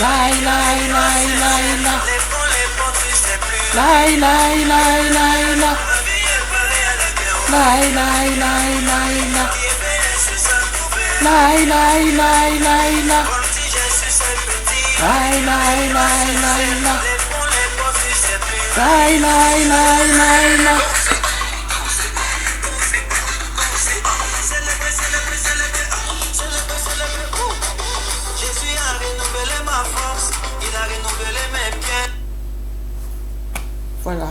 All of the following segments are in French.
Lai, lai, lai, lai, la. Lai, lai, lai, lai, la. Lai, lai, lai, lai, la. Lai, lai, lai, lai, la. Lai, lai, lai, lai, la. Lai, lai, lai, lai, la. Voilà.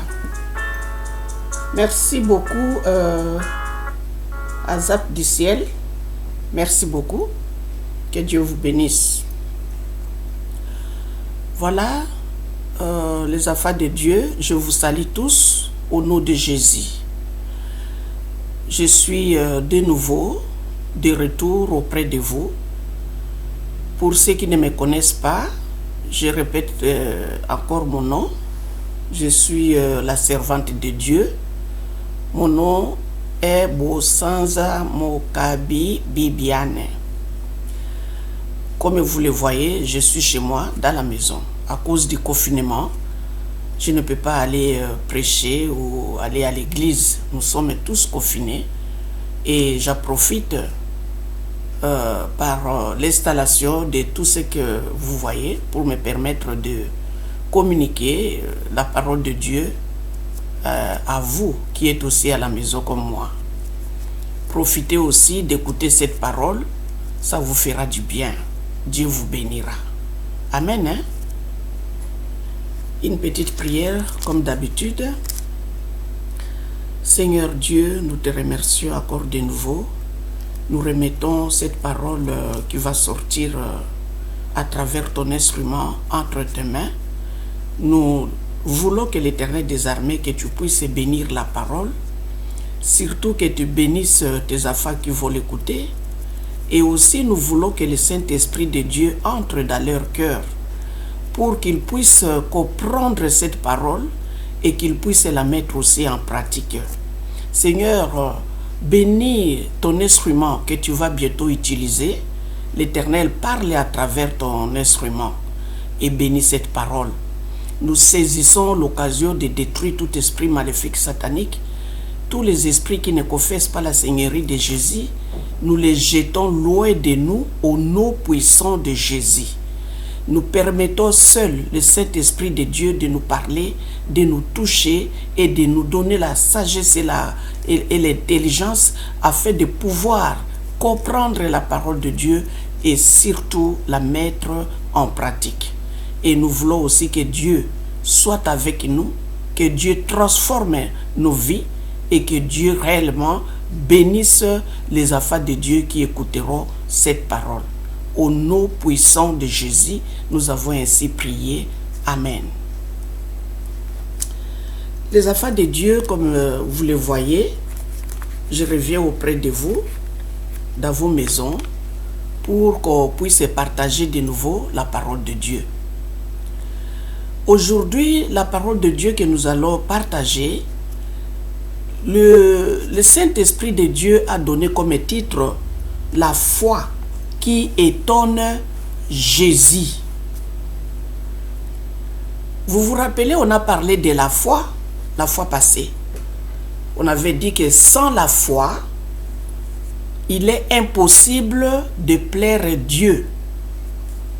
Merci beaucoup Azap du ciel. Merci beaucoup. Que Dieu vous bénisse. Voilà les enfants de Dieu. Je vous salue tous au nom de Jésus. Je suis de nouveau de retour auprès de vous. Pour ceux qui ne me connaissent pas, je répète encore mon nom. Je suis la servante de Dieu. Mon nom est Bosanza Mokabi Bibiane. Comme vous le voyez, je suis chez moi, dans la maison. À cause du confinement, je ne peux pas aller prêcher ou aller à l'église. Nous sommes tous confinés. Et j'en profite par l'installation de tout ce que vous voyez pour me permettre de communiquer la parole de Dieu à vous qui êtes aussi à la maison comme moi. Profitez aussi d'écouter cette parole, ça vous fera du bien. Dieu vous bénira. Amen. Hein? Une petite prière comme d'habitude. Seigneur Dieu, nous te remercions encore de nouveau. Nous remettons cette parole qui va sortir à travers ton instrument entre tes mains. Nous voulons que l'Éternel des armées, que tu puisses bénir la parole, surtout que tu bénisses tes enfants qui vont l'écouter, et aussi nous voulons que le Saint-Esprit de Dieu entre dans leur cœur pour qu'ils puissent comprendre cette parole et qu'ils puissent la mettre aussi en pratique. Seigneur, bénis ton instrument que tu vas bientôt utiliser. L'Éternel parle à travers ton instrument et bénis cette parole. Nous saisissons l'occasion de détruire tout esprit maléfique satanique, tous les esprits qui ne confessent pas la Seigneurie de Jésus, nous les jetons loin de nous au nom puissant de Jésus. Nous permettons seul le Saint-Esprit de Dieu de nous parler, de nous toucher et de nous donner la sagesse et l'intelligence afin de pouvoir comprendre la parole de Dieu et surtout la mettre en pratique. Et nous voulons aussi que Dieu soit avec nous, que Dieu transforme nos vies et que Dieu réellement bénisse les enfants de Dieu qui écouteront cette parole. Au nom puissant de Jésus, nous avons ainsi prié. Amen. Les enfants de Dieu, comme vous le voyez, je reviens auprès de vous, dans vos maisons, pour qu'on puisse partager de nouveau la parole de Dieu. Aujourd'hui, la parole de Dieu que nous allons partager, le Saint-Esprit de Dieu a donné comme titre « La foi qui étonne Jésus ». Vous vous rappelez, on a parlé de la fois passée. On avait dit que sans la foi, il est impossible de plaire à Dieu.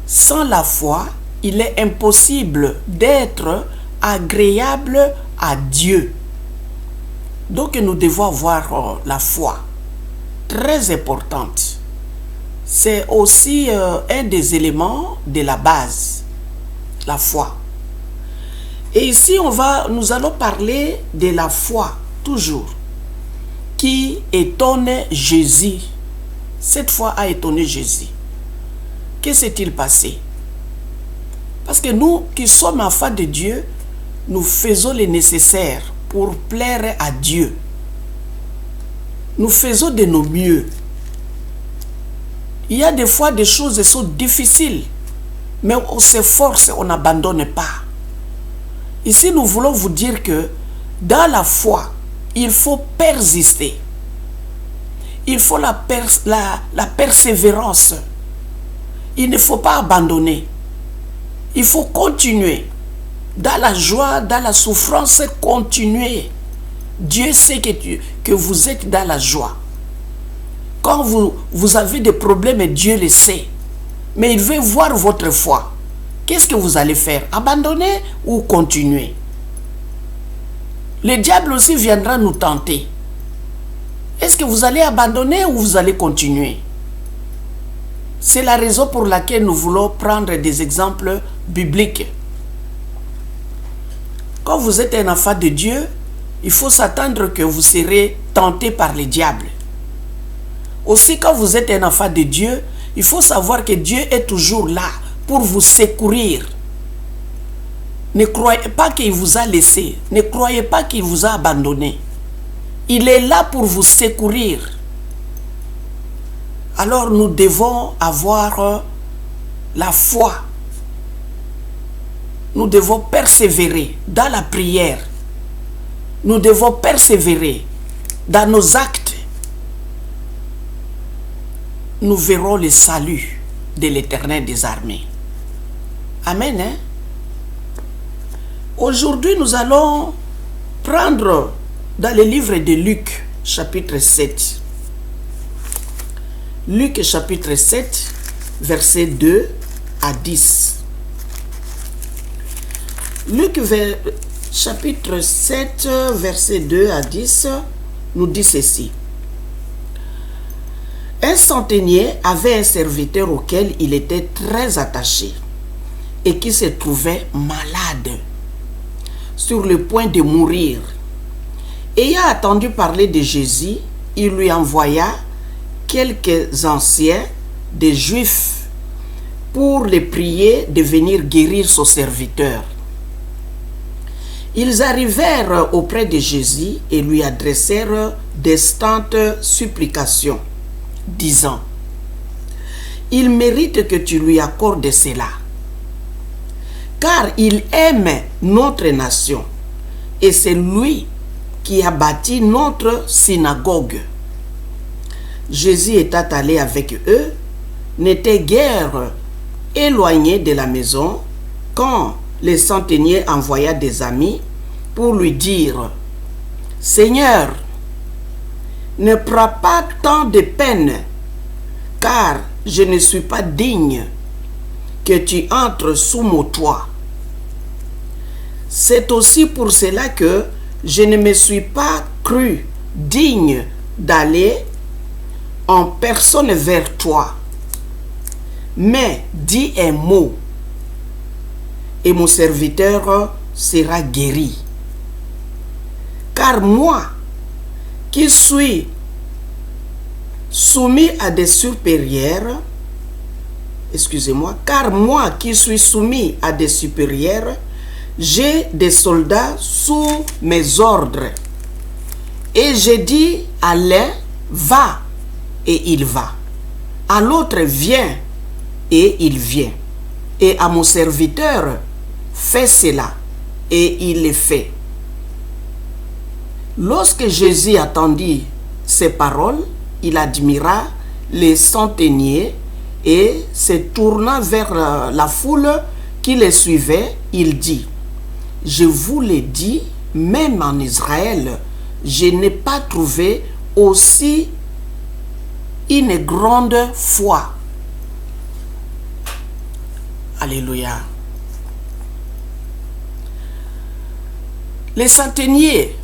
Sans la foi, il est impossible d'être agréable à Dieu. Donc nous devons avoir la foi, très importante. C'est aussi un des éléments de la base, la foi. Et ici, nous allons parler de la foi, toujours, qui étonne Jésus. Cette foi a étonné Jésus. Que s'est-il passé? Parce que nous qui sommes enfants de Dieu, nous faisons le nécessaire pour plaire à Dieu. Nous faisons de nos mieux. Il y a des fois des choses qui sont difficiles, mais on s'efforce, on n'abandonne pas. Ici, nous voulons vous dire que dans la foi, il faut persister. Il faut la persévérance. Il ne faut pas abandonner. Il faut continuer. Dans la joie, dans la souffrance, continuez. Dieu sait que vous êtes dans la joie. Quand vous avez des problèmes, Dieu le sait. Mais il veut voir votre foi. Qu'est-ce que vous allez faire? Abandonner ou continuer? Le diable aussi viendra nous tenter. Est-ce que vous allez abandonner ou vous allez continuer? C'est la raison pour laquelle nous voulons prendre des exemples bibliques. Quand vous êtes un enfant de Dieu, il faut s'attendre que vous serez tenté par le diable. Aussi, quand vous êtes un enfant de Dieu, il faut savoir que Dieu est toujours là pour vous secourir. Ne croyez pas qu'il vous a laissé. Ne croyez pas qu'il vous a abandonné. Il est là pour vous secourir. Alors nous devons avoir la foi. Nous devons persévérer dans la prière. Nous devons persévérer dans nos actes. Nous verrons le salut de l'Éternel des armées. Amen. Hein? Aujourd'hui, nous allons prendre dans le livre de Luc, chapitre 7. Luc, chapitre 7, versets 2 à 10. Luc, chapitre 7, versets 2 à 10, nous dit ceci. Un centenier avait un serviteur auquel il était très attaché et qui se trouvait malade, sur le point de mourir. Ayant entendu parler de Jésus, il lui envoya quelques anciens des Juifs pour les prier de venir guérir son serviteur. Ils arrivèrent auprès de Jésus et lui adressèrent d'instantes supplications, disant: « Il mérite que tu lui accordes cela, car il aime notre nation, et c'est lui qui a bâti notre synagogue. » Jésus étant allé avec eux, n'était guère éloigné de la maison, quand le centenier envoya des amis pour lui dire: « Seigneur, ne prends pas tant de peine, car je ne suis pas digne que tu entres sous mon toit. C'est aussi pour cela que je ne me suis pas cru digne d'aller en personne vers toi. Mais dis un mot, et mon serviteur sera guéri. Car moi, qui suis soumis à des supérieurs, car moi qui suis soumis à des supérieurs, j'ai des soldats sous mes ordres. Et j'ai dit à l'un, va, et il va. À l'autre, viens, et il vient. Et à mon serviteur, fais cela, et il le fait. » Lorsque Jésus entendit ces paroles, il admira les centeniers et se tournant vers la foule qui les suivait, il dit: « Je vous l'ai dit, même en Israël, je n'ai pas trouvé aussi une grande foi. » Alléluia. Les centeniers,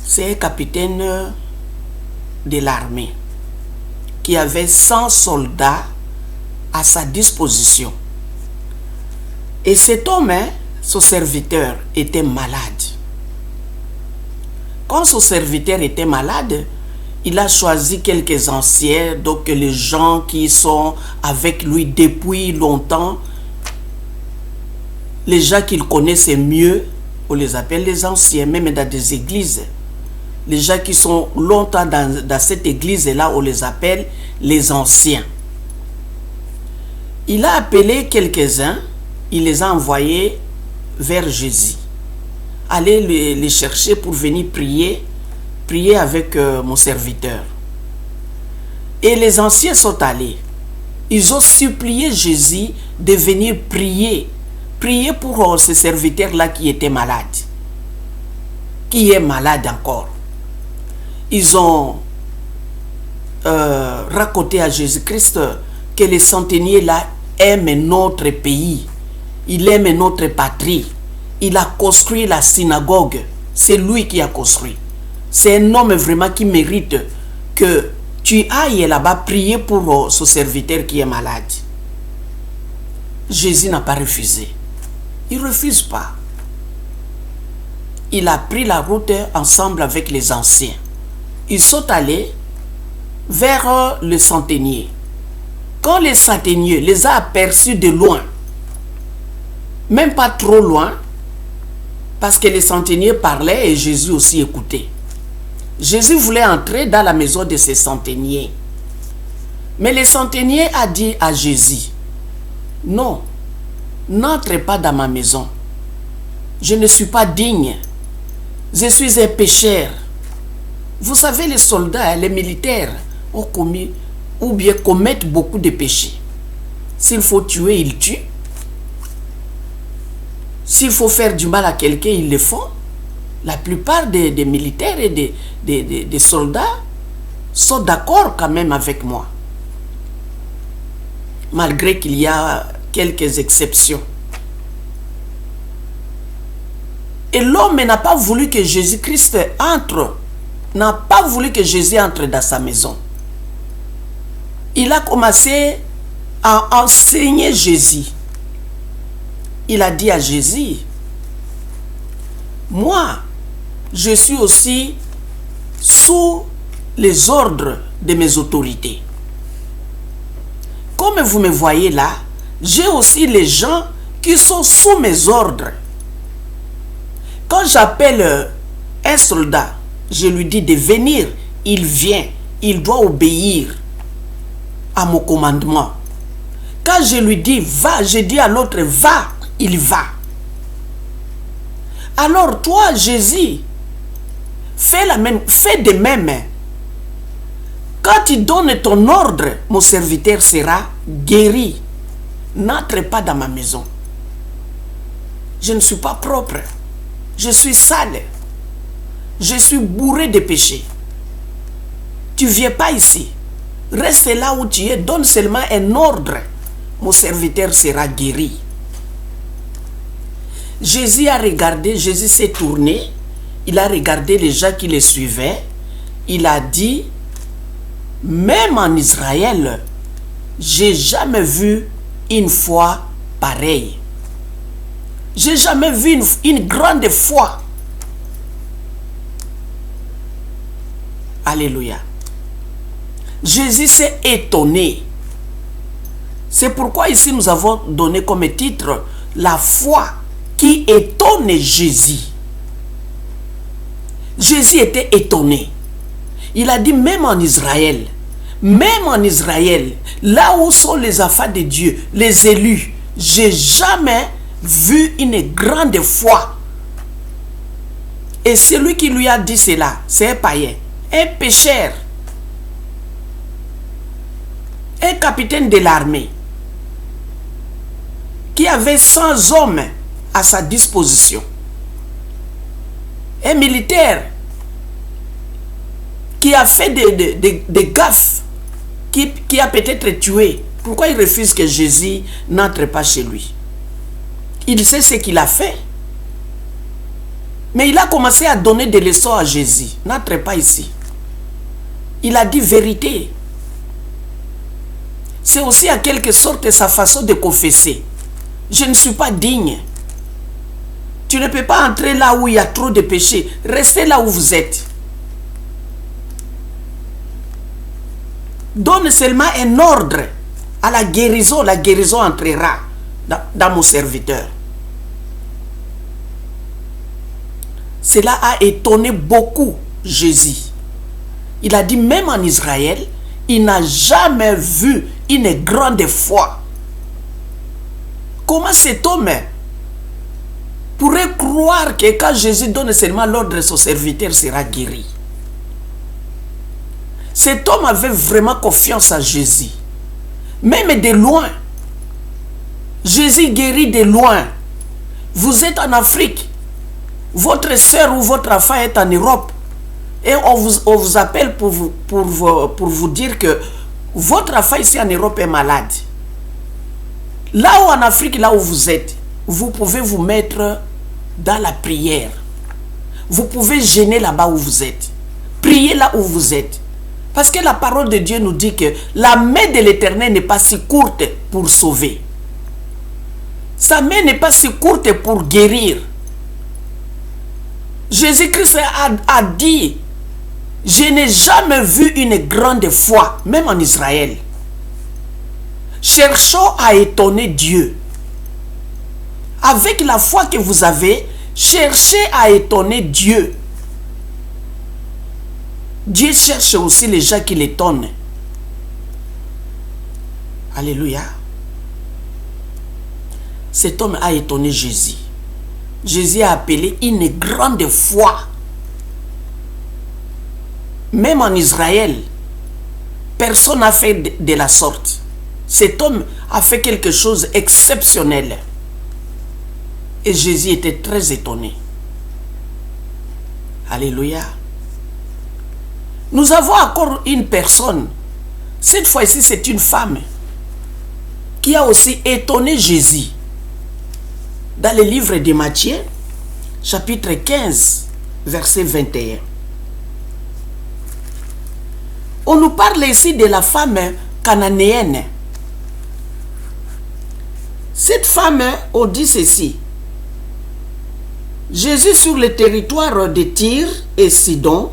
c'est un capitaine de l'armée qui avait 100 soldats à sa disposition. Et cet homme, son serviteur, était malade. Quand son serviteur était malade, il a choisi quelques anciens, donc les gens qui sont avec lui depuis longtemps, les gens qu'il connaissait mieux, on les appelle les anciens, même dans des églises. Les gens qui sont longtemps dans cette église-là, on les appelle les anciens. Il a appelé quelques-uns, il les a envoyés vers Jésus. Allez les chercher pour venir prier avec mon serviteur. Et les anciens sont allés. Ils ont supplié Jésus de venir prier. Prier pour ce serviteur-là qui était malade. Qui est malade encore. Ils ont raconté à Jésus-Christ que le centenier-là aime notre pays. Il aime notre patrie. Il a construit la synagogue. C'est lui qui a construit. C'est un homme vraiment qui mérite que tu ailles là-bas prier pour ce serviteur qui est malade. Jésus n'a pas refusé. Il ne refuse pas. Il a pris la route ensemble avec les anciens. Ils sont allés vers le centenier. Quand le centenier les a aperçus de loin, même pas trop loin, parce que le centenier parlait et Jésus aussi écoutait. Jésus voulait entrer dans la maison de ce centenier. Mais le centenier a dit à Jésus, non, n'entrez pas dans ma maison. Je ne suis pas digne. Je suis un pécheur. Vous savez, les soldats, les militaires ont commis ou bien commettent beaucoup de péchés. S'il faut tuer, ils tuent. S'il faut faire du mal à quelqu'un, ils le font. La plupart des militaires et des soldats sont d'accord quand même avec moi. Malgré qu'il y a quelques exceptions. Et l'homme n'a pas voulu que Jésus-Christ entre, n'a pas voulu que Jésus entre dans sa maison. Il a commencé à enseigner Jésus. Il a dit à Jésus, moi, je suis aussi sous les ordres de mes autorités. Comme vous me voyez là, j'ai aussi les gens qui sont sous mes ordres. Quand j'appelle un soldat, je lui dis de venir, il vient, il doit obéir à mon commandement. Quand je lui dis va, je dis à l'autre va, il va. Alors toi, Jésus, fais de même. Quand tu donnes ton ordre, mon serviteur sera guéri. N'entre pas dans ma maison. Je ne suis pas propre. Je suis sale. Je suis bourré de péchés. Tu ne viens pas ici. Reste là où tu es. Donne seulement un ordre. Mon serviteur sera guéri. Jésus a regardé, Jésus s'est tourné. Il a regardé les gens qui le suivaient. Il a dit, même en Israël, j'ai jamais vu une foi pareille. J'ai jamais vu une grande foi. Alléluia. Jésus s'est étonné. C'est pourquoi ici nous avons donné comme titre la foi qui étonne Jésus. Jésus était étonné. Il a dit même en Israël, là où sont les enfants de Dieu, les élus, j'ai jamais vu une grande foi. Et celui qui lui a dit cela, c'est un païen, un pécheur, un capitaine de l'armée, qui avait 100 hommes à sa disposition. Un militaire qui a fait des gaffes, qui a peut-être tué. Pourquoi il refuse que Jésus n'entre pas chez lui? Il sait ce qu'il a fait. Mais il a commencé à donner des leçons à Jésus. N'entre pas ici. Il a dit vérité. C'est aussi en quelque sorte sa façon de confesser. Je ne suis pas digne. Tu ne peux pas entrer là où il y a trop de péchés. Restez là où vous êtes. Donne seulement un ordre à la guérison entrera dans mon serviteur. Cela a étonné beaucoup Jésus. Il a dit même en Israël, il n'a jamais vu une grande foi. Comment cet homme pourrait croire que quand Jésus donne seulement l'ordre, son serviteur sera guéri? Cet homme avait vraiment confiance en Jésus. Même de loin. Jésus guérit de loin. Vous êtes en Afrique. Votre soeur ou votre femme est en Europe. Et on vous appelle pour vous dire que votre femme ici en Europe est malade. Là où en Afrique, là où vous êtes, vous pouvez vous mettre dans la prière. Vous pouvez jeûner là-bas où vous êtes. Priez là où vous êtes. Parce que la parole de Dieu nous dit que la main de l'Éternel n'est pas si courte pour sauver. Sa main n'est pas si courte pour guérir. Jésus-Christ a dit, je n'ai jamais vu une grande foi, même en Israël. Cherchons à étonner Dieu. Avec la foi que vous avez, cherchez à étonner Dieu. Dieu cherche aussi les gens qui l'étonnent. Alléluia. Cet homme a étonné Jésus. Jésus a appelé une grande foi. Même en Israël, personne n'a fait de la sorte. Cet homme a fait quelque chose d'exceptionnel. Et Jésus était très étonné. Alléluia. Nous avons encore une personne. Cette fois-ci, c'est une femme qui a aussi étonné Jésus. Dans le livre de Matthieu, chapitre 15, verset 21. On nous parle ici de la femme cananéenne. Cette femme, on dit ceci. Jésus sur le territoire de Tyr et Sidon,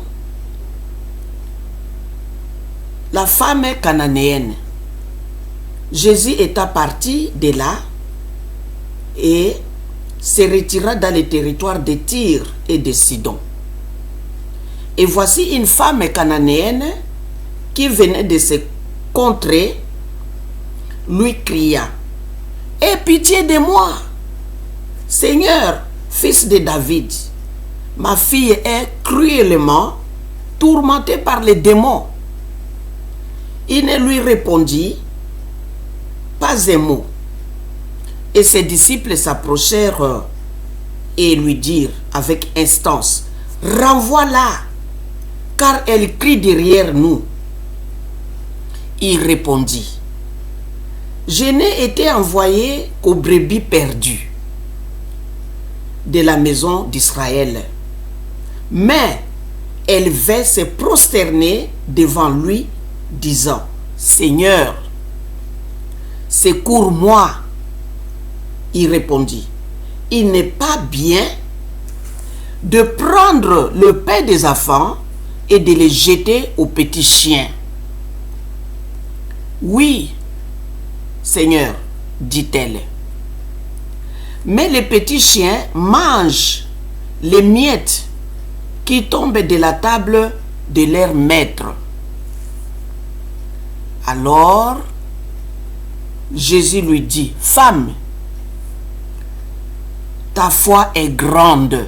la femme cananéenne. Jésus étant parti de là et se retira dans le territoire de Tyr et de Sidon. Et voici une femme cananéenne qui venait de se contrées, lui cria, « Aie pitié de moi, Seigneur, fils de David, ma fille est cruellement tourmentée par les démons. » Il ne lui répondit pas un mot. Et ses disciples s'approchèrent et lui dirent avec instance, « Renvoie-la, car elle crie derrière nous. » Il répondit, « Je n'ai été envoyé qu'aux brebis perdues de la maison d'Israël. » Mais elle vint se prosterner devant lui, disant, « Seigneur, secours-moi. » Il répondit, « Il n'est pas bien de prendre le pain des enfants et de les jeter aux petits chiens. » « Oui, Seigneur, dit-elle. Mais les petits chiens mangent les miettes qui tombent de la table de leur maître. » Alors, Jésus lui dit, « Femme, ta foi est grande,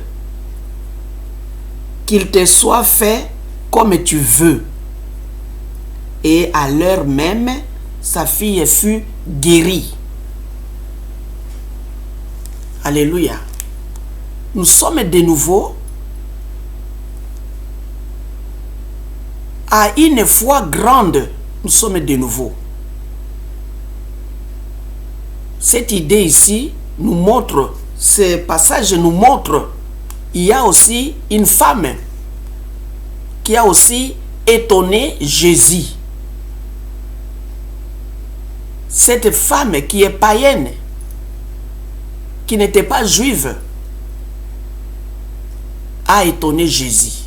qu'il te soit fait comme tu veux. » Et à l'heure même, sa fille fut guérie. Alléluia. Nous sommes de nouveau à une foi grande. Nous sommes de nouveau. Cette idée ici nous montre, ce passage nous montre, il y a aussi une femme qui a aussi étonné Jésus. Cette femme qui est païenne, qui n'était pas juive, a étonné Jésus.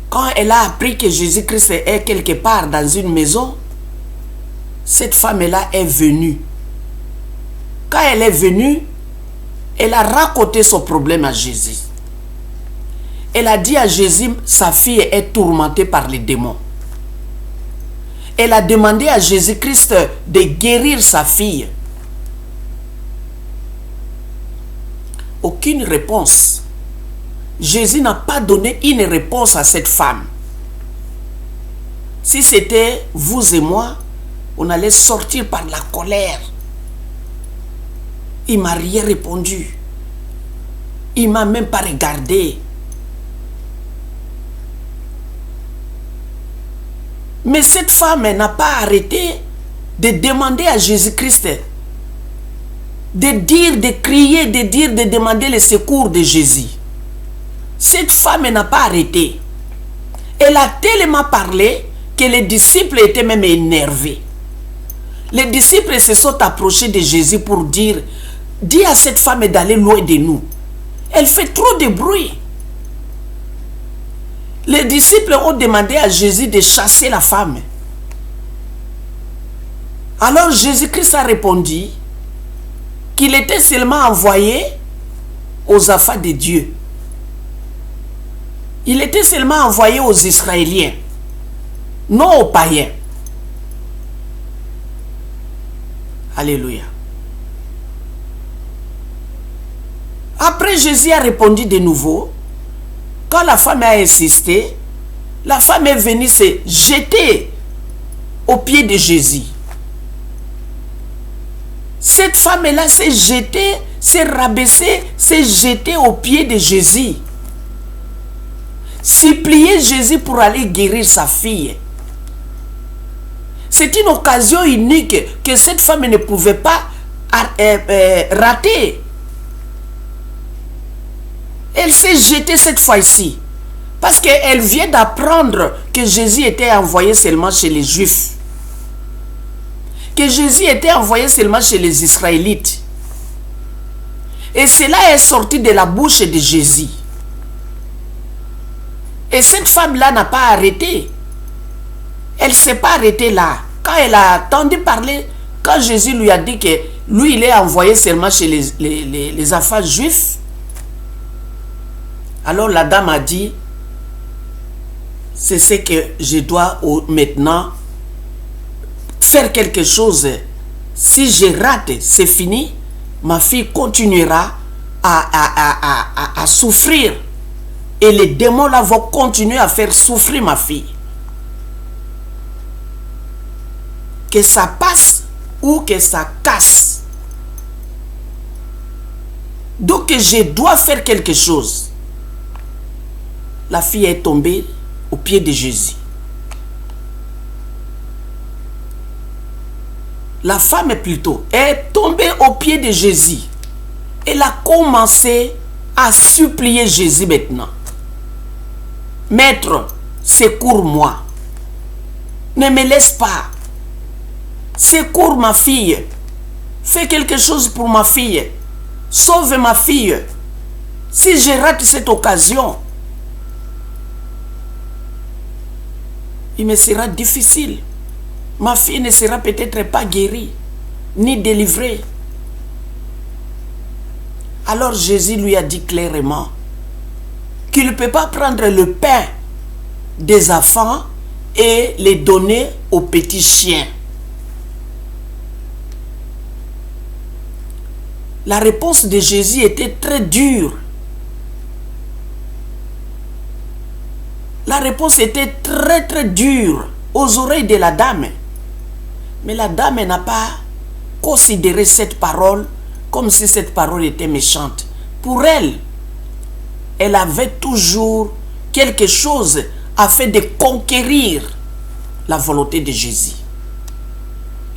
Quand elle a appris que Jésus-Christ est quelque part dans une maison, cette femme-là est venue. Quand elle est venue, elle a raconté son problème à Jésus. Elle a dit à Jésus, sa fille est tourmentée par les démons. Elle a demandé à Jésus-Christ de guérir sa fille. Aucune réponse. Jésus n'a pas donné une réponse à cette femme. Si c'était vous et moi, on allait sortir par la colère. Il ne m'a rien répondu. Il ne m'a même pas regardé. Mais cette femme n'a pas arrêté de demander à Jésus-Christ, de dire, de crier, de dire, de demander le secours de Jésus. Cette femme n'a pas arrêté. Elle a tellement parlé que les disciples étaient même énervés. Les disciples se sont approchés de Jésus pour dire, dis à cette femme d'aller loin de nous. Elle fait trop de bruit. Les disciples ont demandé à Jésus de chasser la femme. Alors Jésus-Christ a répondu qu'il était seulement envoyé aux affaires de Dieu. Il était seulement envoyé aux Israéliens, non aux païens. Alléluia. Après, Jésus a répondu de nouveau. Quand la femme a insisté, la femme est venue se jeter aux pieds de Jésus. Cette femme-là s'est jetée, s'est rabaissée, s'est jetée aux pieds de Jésus. Supplier Jésus pour aller guérir sa fille. C'est une occasion unique que cette femme ne pouvait pas rater. Elle s'est jetée cette fois-ci. Parce qu'elle vient d'apprendre que Jésus était envoyé seulement chez les Juifs. Que Jésus était envoyé seulement chez les Israélites. Et cela est sorti de la bouche de Jésus. Et cette femme-là n'a pas arrêté. Elle ne s'est pas arrêtée là. Quand elle a entendu parler, quand Jésus lui a dit que lui, il est envoyé seulement chez les enfants juifs, alors la dame a dit, c'est ce que je dois maintenant faire quelque chose. Si je rate, c'est fini. Ma fille continuera à souffrir. Et les démons là vont continuer à faire souffrir ma fille. Que ça passe ou que ça casse. Donc je dois faire quelque chose. La fille est tombée aux pieds de Jésus. La femme plutôt est tombée aux pieds de Jésus. Elle a commencé à supplier Jésus maintenant. Maître, secours-moi. Ne me laisse pas. Secours ma fille. Fais quelque chose pour ma fille. Sauve ma fille. Si je rate cette occasion, il me sera difficile. Ma fille ne sera peut-être pas guérie, ni délivrée. Alors Jésus lui a dit clairement qu'il ne peut pas prendre le pain des enfants et les donner aux petits chiens. La réponse de Jésus était très dure. La réponse était très très dure aux oreilles de la dame. Mais la dame n'a pas considéré cette parole comme si cette parole était méchante. Pour elle, elle avait toujours quelque chose afin de conquérir la volonté de Jésus.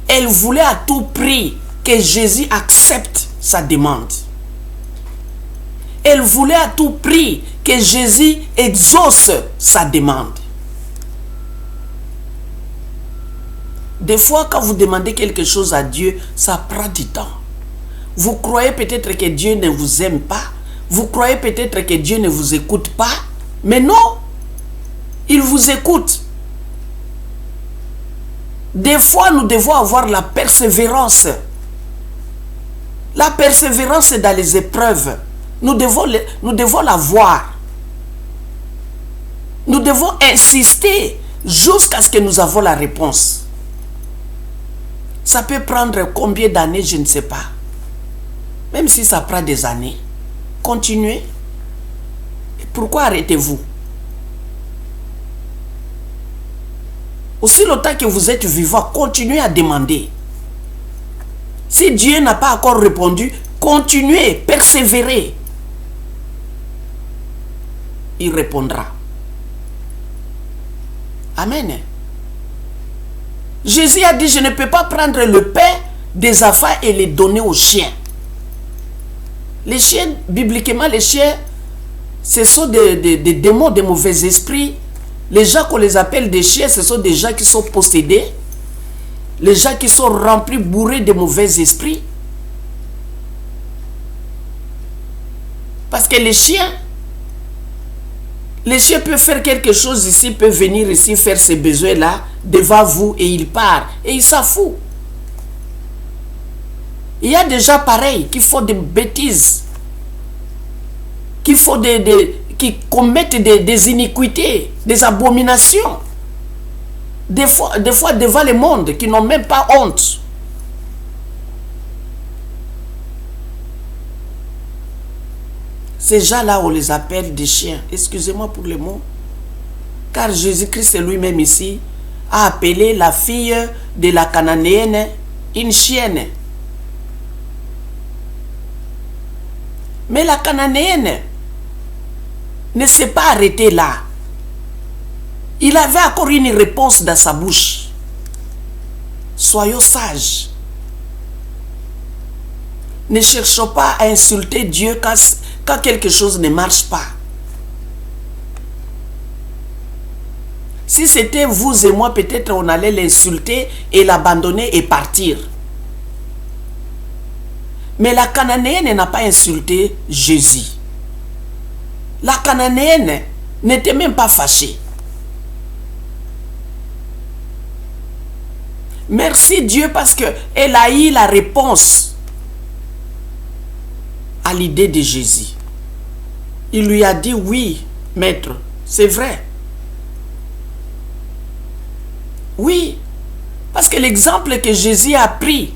Elle voulait à tout prix que Jésus accepte sa demande. Elle voulait à tout prix que Jésus exauce sa demande. Des fois, quand vous demandez quelque chose à Dieu, ça prend du temps. Vous croyez peut-être que Dieu ne vous aime pas. Vous croyez peut-être que Dieu ne vous écoute pas. Mais non, il vous écoute. Des fois, nous devons avoir la persévérance. La persévérance dans les épreuves. Nous devons l'avoir. Nous devons insister jusqu'à ce que nous avons la réponse. Ça peut prendre combien d'années, je ne sais pas. Même si ça prend des années, continuez. Pourquoi arrêtez-vous? Aussi longtemps que vous êtes vivant, continuez à demander. Si Dieu n'a pas encore répondu, continuez, persévérez. Il répondra. Amen. Jésus a dit, je ne peux pas prendre le pain des enfants et les donner aux chiens. Les chiens, bibliquement, les chiens, ce sont des démons, des mauvais esprits. Les gens qu'on les appelle des chiens, ce sont des gens qui sont possédés. Les gens qui sont remplis, bourrés de mauvais esprits. Parce que les chiens peuvent faire quelque chose ici, peuvent venir ici faire ses besoins là, devant vous, et il part. Et il s'en fout. Il y a des gens pareils qui font des bêtises, qui commettent des iniquités, des abominations. Des fois devant le monde, qui n'ont même pas honte. Ces gens-là, on les appelle des chiens. Excusez-moi pour le mot. Car Jésus-Christ lui-même ici a appelé la fille de la Cananéenne une chienne. Mais la Cananéenne ne s'est pas arrêtée là. Il avait encore une réponse dans sa bouche. Soyons sages. Ne cherchons pas à insulter Dieu quand quelque chose ne marche pas. Si c'était vous et moi, peut-être on allait l'insulter et l'abandonner et partir. Mais la Cananéenne n'a pas insulté Jésus. La Cananéenne n'était même pas fâchée. Merci Dieu parce qu'elle a eu la réponse à l'idée de Jésus. Il lui a dit, oui, maître, c'est vrai. Oui, parce que l'exemple que Jésus a pris,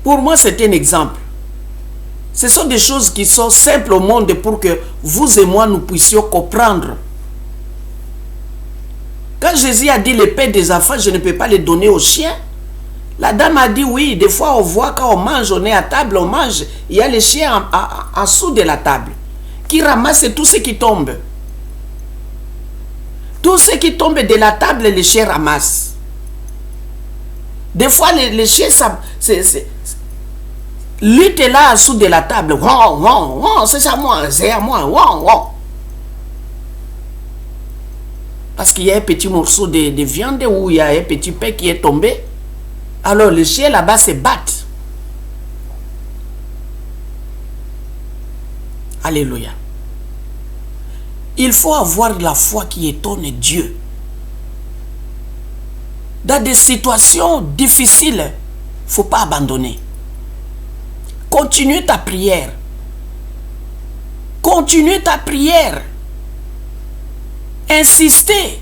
pour moi c'est un exemple. Ce sont des choses qui sont simples au monde pour que vous et moi nous puissions comprendre. Quand Jésus a dit le pain des enfants, je ne peux pas les donner aux chiens. La dame a dit oui, des fois on voit quand on mange, on est à table, on mange, il y a les chiens en dessous de la table qui ramassent tout ce qui tombe. Tout ce qui tombe de la table, les chiens ramassent. Des fois les chiens, lutte là en dessous de la table. Wow, wow, wow, c'est à moi, c'est à moi. Wow, wow. Parce qu'il y a un petit morceau de viande ou il y a un petit pain qui est tombé. Alors les chiens là-bas se battent. Alléluia. Il faut avoir la foi qui étonne Dieu. Dans des situations difficiles, il ne faut pas abandonner. Continue ta prière. Continue ta prière. Insistez.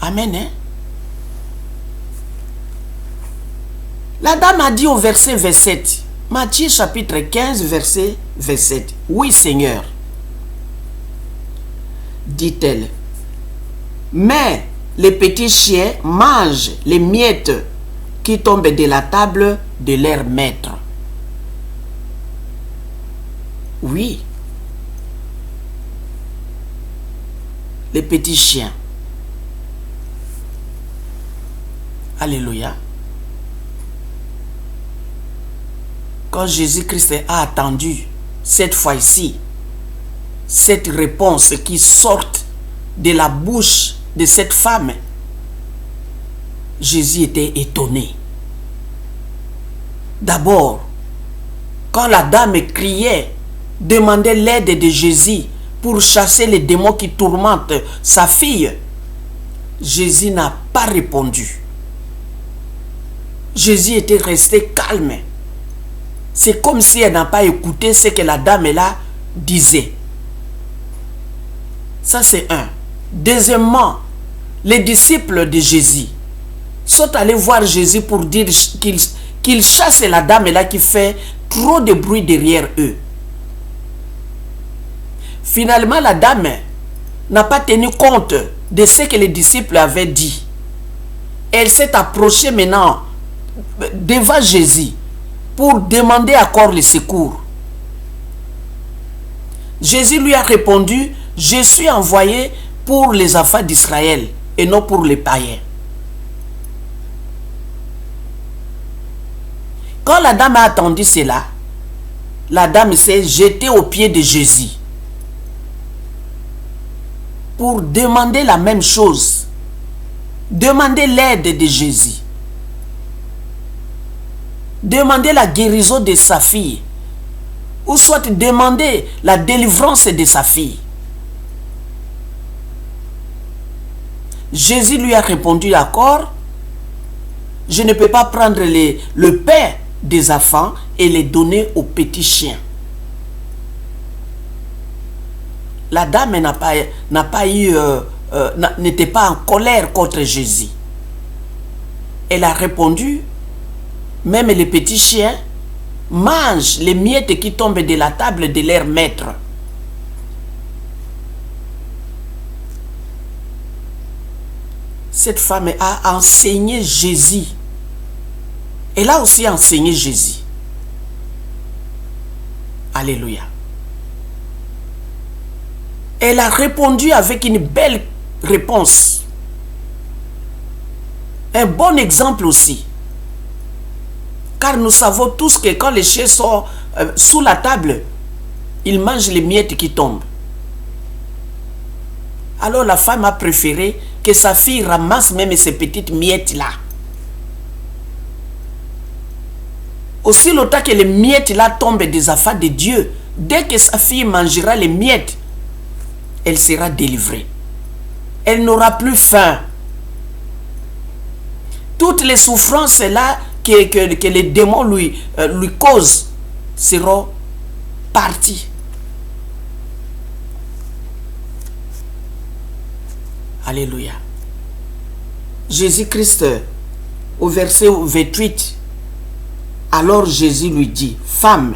Amen. Hein? La dame a dit au verset 27, Matthieu chapitre 15, verset 27. Oui, Seigneur, dit-elle. Mais les petits chiens mangent les miettes qui tombent de la table de leur maître. Oui. Les petits chiens. Alléluia. Quand Jésus-Christ a attendu cette fois-ci, cette réponse qui sort de la bouche de cette femme, Jésus était étonné. D'abord, quand la dame criait, demandait l'aide de Jésus pour chasser les démons qui tourmentent sa fille, Jésus n'a pas répondu. Jésus était resté calme. C'est comme si elle n'a pas écouté ce que la dame là disait. Ça c'est un. Deuxièmement, les disciples de Jésus sont allés voir Jésus pour dire qu'il chasse la dame là qui fait trop de bruit derrière eux. Finalement, la dame n'a pas tenu compte de ce que les disciples avaient dit. Elle s'est approchée maintenant devant Jésus pour demander encore le secours. Jésus lui a répondu, je suis envoyé pour les enfants d'Israël et non pour les païens. Quand la dame a entendu cela, la dame s'est jetée aux pieds de Jésus pour demander la même chose, demander l'aide de Jésus, demander la guérison de sa fille, ou soit demander la délivrance de sa fille. Jésus lui a répondu, d'accord, je ne peux pas prendre le pain des enfants et les donner aux petits chiens. La dame n'était pas en colère contre Jésus. Elle a répondu, même les petits chiens mangent les miettes qui tombent de la table de leur maître. Cette femme a enseigné Jésus. Elle a aussi enseigné Jésus. Alléluia. Elle a répondu avec une belle réponse. Un bon exemple aussi. Car nous savons tous que quand les chiens sont sous la table, ils mangent les miettes qui tombent. Alors la femme a préféré que sa fille ramasse même ces petites miettes-là. Aussi longtemps que les miettes-là tombent des affaires de Dieu, dès que sa fille mangera les miettes, elle sera délivrée. Elle n'aura plus faim. Toutes les souffrances-là que les démons lui causent seront parties. Alléluia. Jésus-Christ, au verset 28, alors Jésus lui dit, femme,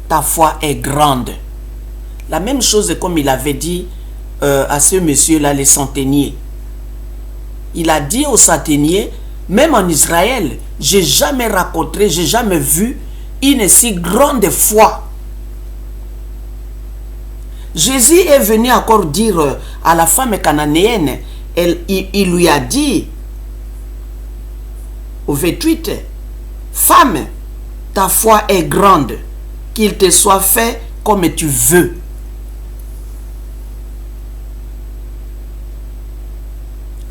ta foi est grande. La même chose comme il avait dit à ce monsieur-là, les centeniers. Il a dit aux centeniers, même en Israël, j'ai jamais rencontré, j'ai jamais vu une si grande foi. Jésus est venu encore dire à la femme cananéenne, il lui a dit, au 28, femme, ta foi est grande, qu'il te soit fait comme tu veux.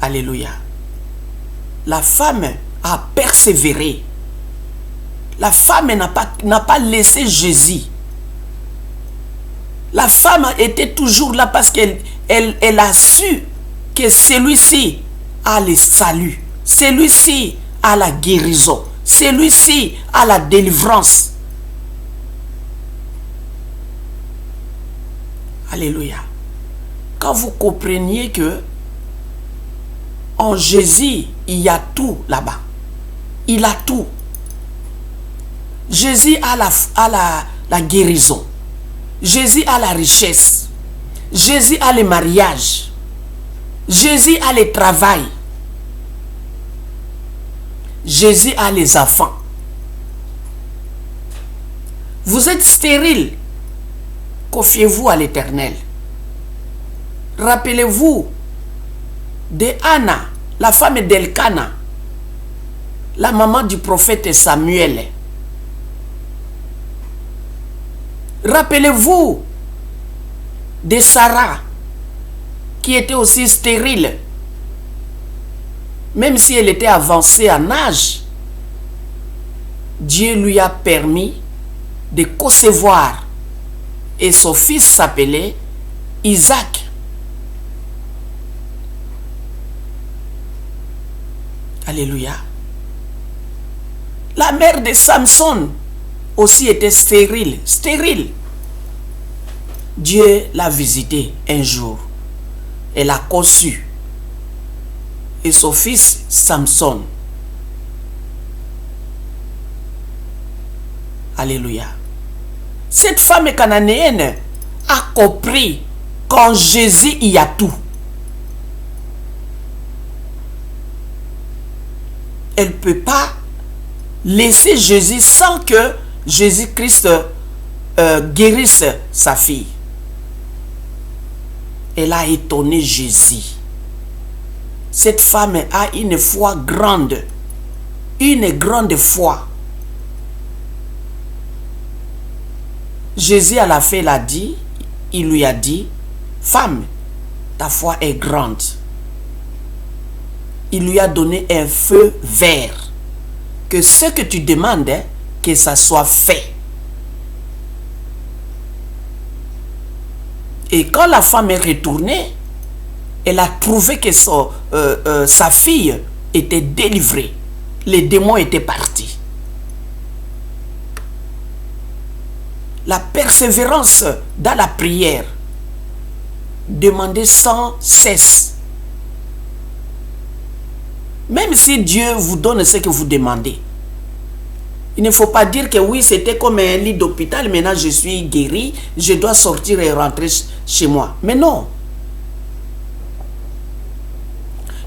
Alléluia. La femme a persévéré. La femme n'a pas laissé Jésus. La femme était toujours là parce qu'elle a su que celui-ci a le salut. Celui-ci a la guérison. Celui-ci a la délivrance. Alléluia. Quand vous compreniez que en Jésus, il y a tout là-bas. Il a tout. Jésus a la guérison. Jésus a la richesse. Jésus a le mariage. Jésus a le travail. Jésus a les enfants. Vous êtes stérile. Confiez-vous à l'Éternel. Rappelez-vous de Anna, la femme d'Elkana, la maman du prophète Samuel. Rappelez-vous de Sarah, qui était aussi stérile, même si elle était avancée en âge. Dieu lui a permis de concevoir et son fils s'appelait Isaac. Alléluia. La mère de Samson aussi était stérile. Stérile. Dieu l'a visité un jour. Elle a conçu. Et son fils Samson. Alléluia. Cette femme cananéenne a compris qu'en Jésus il y a tout. elle ne peut pas laisser Jésus sans que Jésus-Christ guérisse sa fille. Elle a étonné Jésus. Cette femme a une foi grande. Une grande foi. Jésus à la fin l'a dit, il lui a dit, femme, ta foi est grande. Il lui a donné un feu vert. Que ce que tu demandes, que ça soit fait. Et quand la femme est retournée, elle a trouvé que sa fille était délivrée. Les démons étaient partis. La persévérance dans la prière. Demander sans cesse. Même si Dieu vous donne ce que vous demandez. Il ne faut pas dire que oui, c'était comme un lit d'hôpital, maintenant je suis guéri, je dois sortir et rentrer chez moi. Mais non.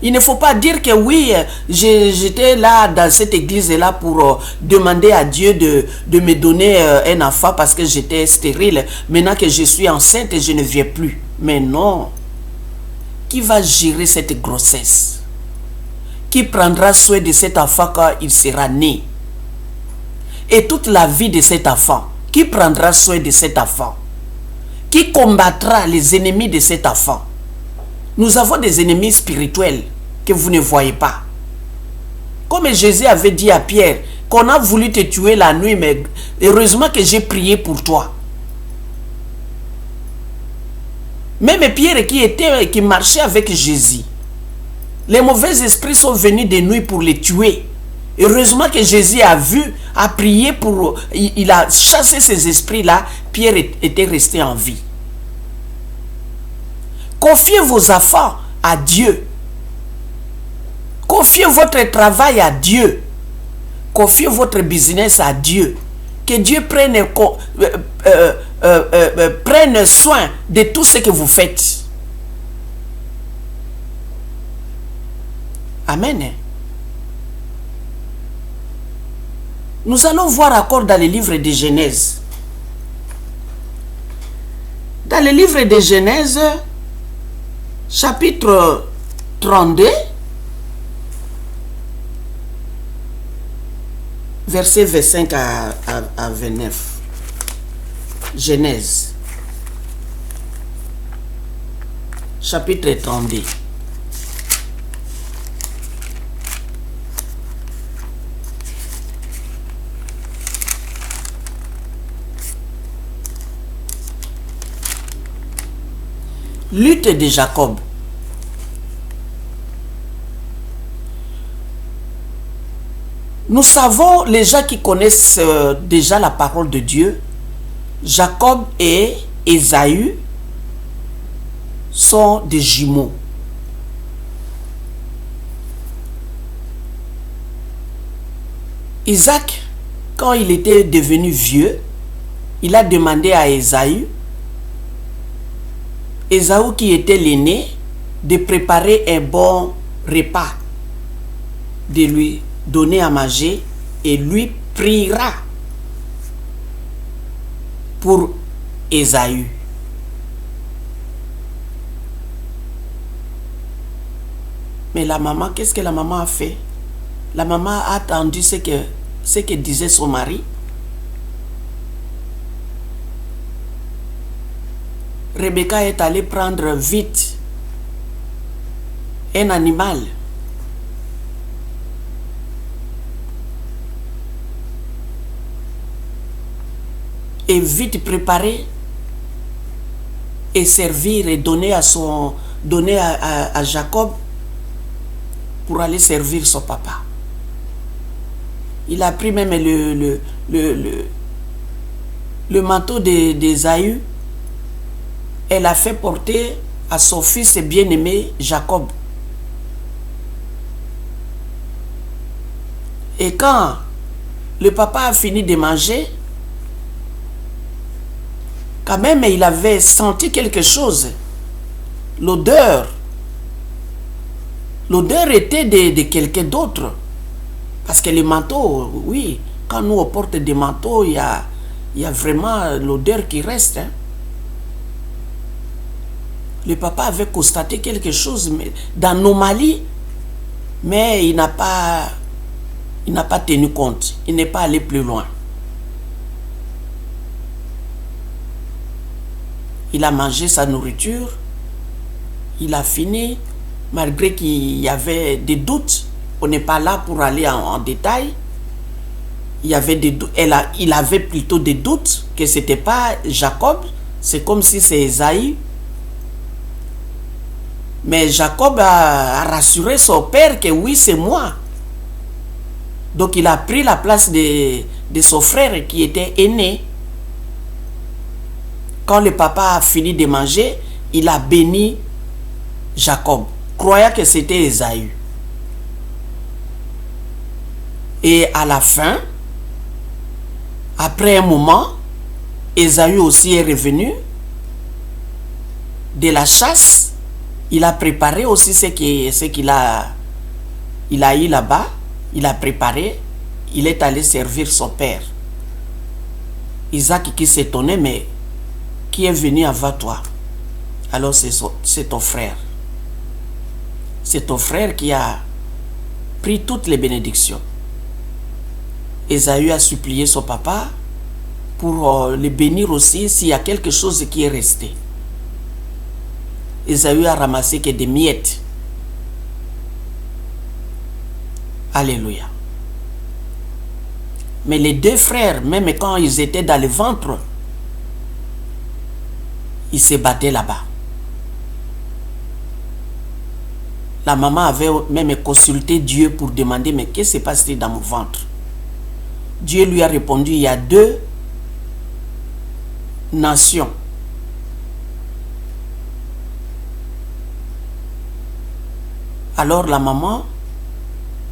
Il ne faut pas dire que oui, j'étais là dans cette église-là pour demander à Dieu de me donner un enfant parce que j'étais stérile. Maintenant que je suis enceinte, je ne viens plus. Mais non. Qui va gérer cette grossesse? Qui prendra soin de cet enfant quand il sera né? Et toute la vie de cet enfant, qui prendra soin de cet enfant? Qui combattra les ennemis de cet enfant? Nous avons des ennemis spirituels que vous ne voyez pas. Comme Jésus avait dit à Pierre, qu'on a voulu te tuer la nuit, mais heureusement que j'ai prié pour toi. Même Pierre qui marchait avec Jésus, les mauvais esprits sont venus de nuit pour les tuer. Heureusement que Jésus a vu, a prié pour... Il a chassé ces esprits-là. Pierre était resté en vie. Confiez vos enfants à Dieu. Confiez votre travail à Dieu. Confiez votre business à Dieu. Que Dieu prenne soin de tout ce que vous faites. Amen. Nous allons voir encore dans le livre de Genèse. Dans le livre de Genèse, chapitre 32, verset 25 à 29. Genèse, chapitre 32. Lutte de Jacob. Nous savons, les gens qui connaissent déjà la parole de Dieu, Jacob et Ésaü sont des jumeaux. Isaac, quand il était devenu vieux, il a demandé à Ésaü, Ésaü qui était l'aîné, de préparer un bon repas, de lui donner à manger et lui priera pour Ésaü. Mais la maman, qu'est-ce que la maman a fait? La maman a attendu ce que disait son mari. Rebecca est allée prendre vite un animal. Et vite préparer et servir et donner à Jacob pour aller servir son papa. Il a pris même le manteau d'Ésaü. Elle a fait porter à son fils bien-aimé Jacob. Et quand le papa a fini de manger, quand même il avait senti quelque chose. L'odeur était de quelqu'un d'autre. Parce que les manteaux, oui, quand nous on porte des manteaux, il y a vraiment l'odeur qui reste. Hein. Le papa avait constaté quelque chose d'anomalie, mais il n'a pas tenu compte. Il n'est pas allé plus loin. Il a mangé sa nourriture, il a fini, malgré qu'il y avait des doutes. On n'est pas là pour aller en détail. Il y avait des doutes. Il avait plutôt des doutes que ce n'était pas Jacob. C'est comme si c'est Esaü. Mais Jacob a rassuré son père que oui, c'est moi. Donc il a pris la place de son frère qui était aîné. Quand le papa a fini de manger, il a béni Jacob, croyant que c'était Esaü. Et à la fin, après un moment, Esaü aussi est revenu de la chasse. Il a préparé aussi ce qu'il a eu là-bas. Il a préparé. Il est allé servir son père. Isaac qui s'étonnait, mais qui est venu avant toi? Alors c'est ton frère. C'est ton frère qui a pris toutes les bénédictions. Esaü a supplié son papa pour le bénir aussi s'il y a quelque chose qui est resté. Esaü a ramassé que des miettes. Alléluia. Mais les deux frères, même quand ils étaient dans le ventre, ils se battaient là-bas. La maman avait même consulté Dieu pour demander, mais qu'est-ce qui se passe dans mon ventre? Dieu lui a répondu, il y a deux nations. Alors la maman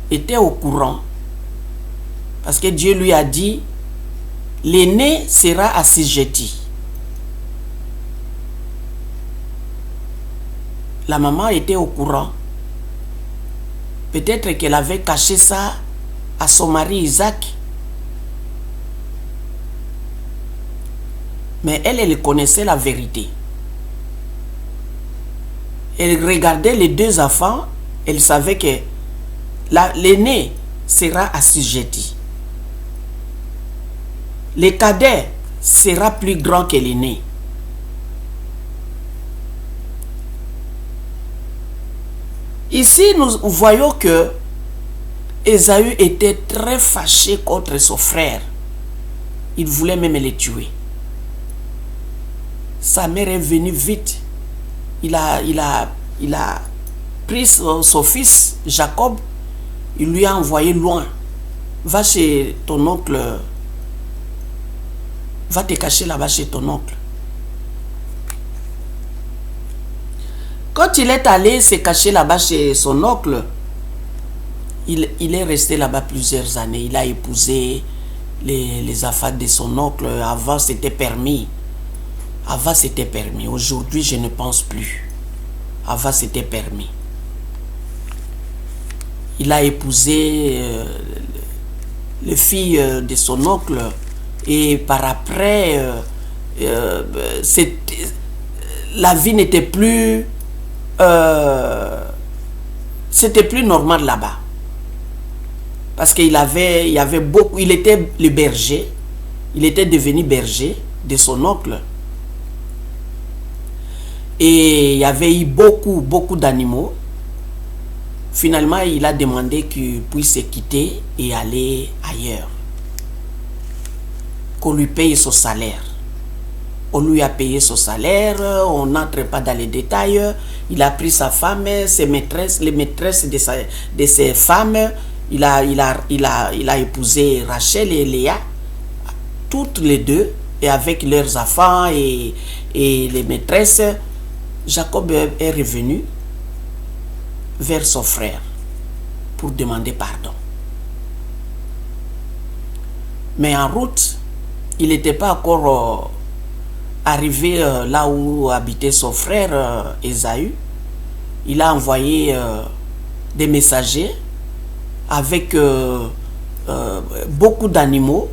était au courant parce que Dieu lui a dit, l'aîné sera assujetti. La maman était au courant. Peut-être qu'elle avait caché ça à son mari Isaac. Mais elle connaissait la vérité. Elle regardait les deux enfants. Elle savait que l'aîné sera assujetti. Le cadet sera plus grand que l'aîné. Ici, nous voyons que Esaü était très fâché contre son frère. Il voulait même le tuer. Sa mère est venue vite. Il a pris son fils, Jacob. Il lui a envoyé loin. Va chez ton oncle. Va te cacher là-bas chez ton oncle. Quand il est allé se cacher là-bas chez son oncle, il est resté là-bas plusieurs années. Il a épousé les enfants de son oncle. Avant, c'était permis. Avant, c'était permis. Aujourd'hui, je ne pense plus. Avant, c'était permis. Il a épousé les filles de son oncle. Et par après, la vie n'était plus... c'était plus normal là-bas. Parce qu'il y avait beaucoup... Il était le berger. Il était devenu berger de son oncle. Et il y avait eu beaucoup d'animaux. Finalement, il a demandé qu'il puisse se quitter et aller ailleurs. Qu'on lui paye son salaire. On lui a payé son salaire, on n'entre pas dans les détails. Il a pris sa femme, ses maîtresses, les maîtresses de ses femmes. Il a épousé Rachel et Léa, toutes les deux, et avec leurs enfants et les maîtresses. Jacob est revenu vers son frère pour demander pardon. Mais en route, il n'était pas encore arrivé là où habitait son frère Esaü. Il a envoyé des messagers avec beaucoup d'animaux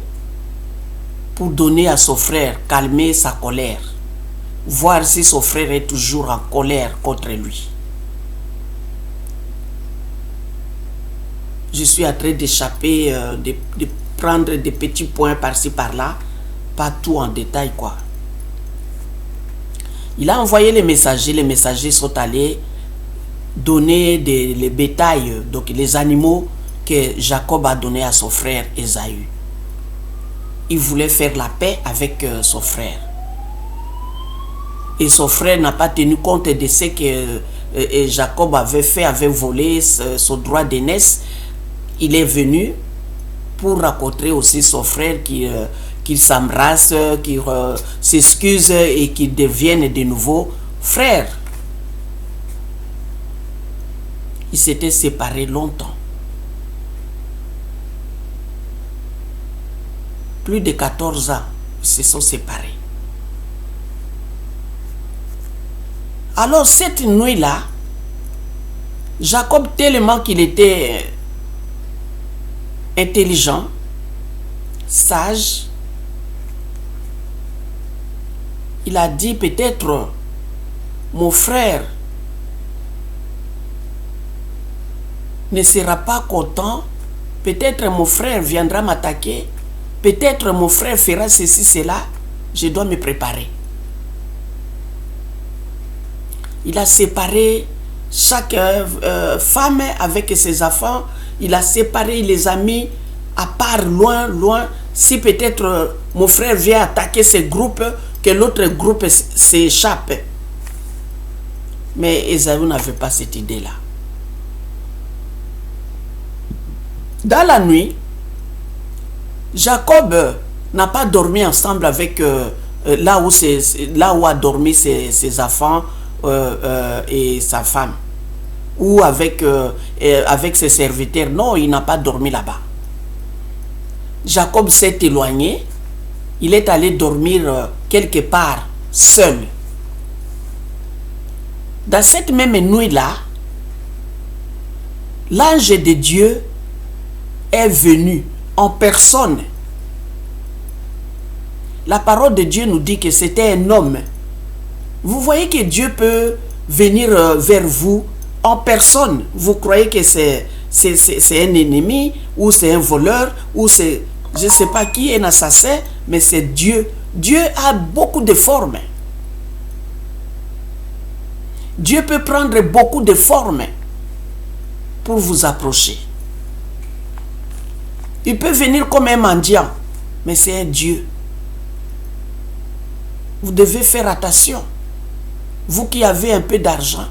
pour donner à son frère, calmer sa colère, voir si son frère est toujours en colère contre lui. Je suis en train d'échapper, de prendre des petits points par-ci par-là, pas tout en détail quoi. Il a envoyé les messagers sont allés donner les bétails, donc les animaux que Jacob a donné à son frère Ésaü. Il voulait faire la paix avec son frère. Et son frère n'a pas tenu compte de ce que Jacob avait fait, avait volé son droit d'aînesse. Il est venu pour rencontrer aussi son frère qu'il s'embrasse, qu'il s'excuse et qu'ils deviennent de nouveau frères. Ils s'étaient séparés longtemps. Plus de 14 ans, ils se sont séparés. Alors cette nuit-là, Jacob, tellement qu'il était intelligent, sage, il a dit peut-être mon frère ne sera pas content, peut-être mon frère viendra m'attaquer, peut-être mon frère fera ceci, cela, je dois me préparer. Il a séparé chaque femme avec ses enfants, il a séparé les amis à part, loin, loin. Si peut-être mon frère vient attaquer ce groupe, que l'autre groupe s'échappe. Mais Ésaü n'avait pas cette idée-là. Dans la nuit, Jacob n'a pas dormi ensemble avec là où a dormi ses enfants et sa femme, ou avec ses serviteurs. Non, il n'a pas dormi là-bas. Jacob s'est éloigné, il est allé dormir quelque part seul. Dans cette même nuit-là, l'ange de Dieu est venu en personne. La parole de Dieu nous dit que c'était un homme. Vous voyez que Dieu peut venir vers vous en personne. Vous croyez que c'est un ennemi, ou c'est un voleur, ou c'est je ne sais pas qui, un assassin, mais c'est Dieu. Dieu a beaucoup de formes. Dieu peut prendre beaucoup de formes pour vous approcher. Il peut venir comme un mendiant, mais c'est un Dieu. Vous devez faire attention. Vous qui avez un peu d'argent,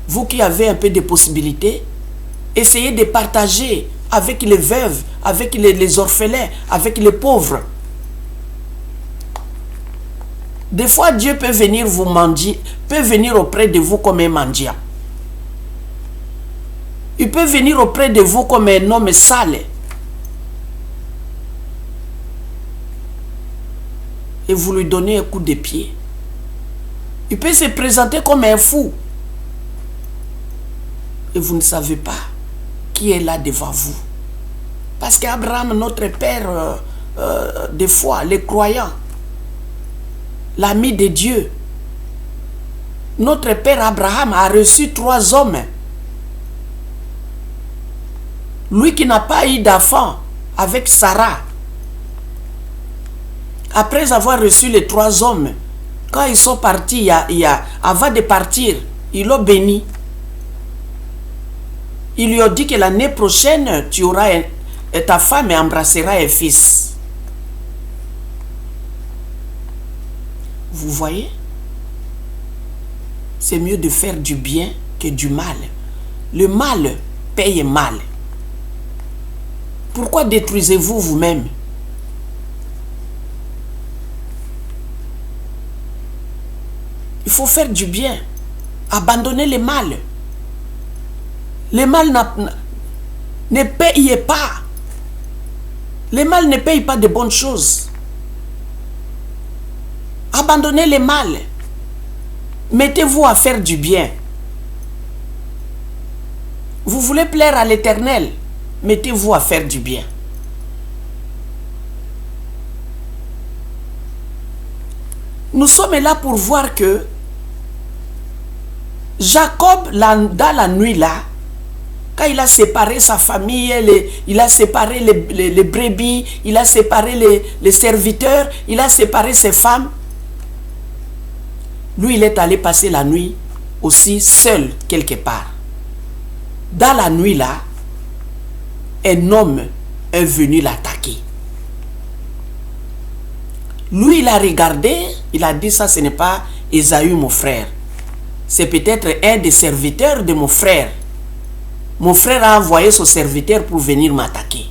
vous qui avez un peu de possibilités, essayez de partager avec les veuves, avec les orphelins, avec les pauvres. Des fois, Dieu peut venir vous mendier, peut venir auprès de vous comme un mendiant. Il peut venir auprès de vous comme un homme sale. Et vous lui donnez un coup de pied. Il peut se présenter comme un fou. Et vous ne savez pas qui est là devant vous. Parce qu'Abraham, notre père, des fois, les croyants, l'ami de Dieu, notre père Abraham a reçu 3 hommes. Lui qui n'a pas eu d'enfant avec Sarah, après avoir reçu les 3 hommes, quand ils sont partis, avant de partir, ils l'ont béni. Ils lui ont dit que l'année prochaine, tu auras ta femme embrassera un fils. Vous voyez? C'est mieux de faire du bien que du mal. Le mal paye mal. Pourquoi détruisez-vous vous-même? Il faut faire du bien. Abandonnez le mal. Le mal ne paye pas. Le mal ne paye pas de bonnes choses. Abandonnez le mal. Mettez-vous à faire du bien. Vous voulez plaire à l'Éternel. Mettez-vous à faire du bien. Nous sommes là pour voir que Jacob, dans la nuit là, quand il a séparé sa famille, il a séparé les brebis, il a séparé les serviteurs, il a séparé ses femmes, lui, il est allé passer la nuit aussi seul quelque part. Dans la nuit là, un homme est venu l'attaquer. Lui, il a regardé, il a dit ça, ce n'est pas Ésaü, mon frère. C'est peut-être un des serviteurs de mon frère. Mon frère a envoyé son serviteur pour venir m'attaquer.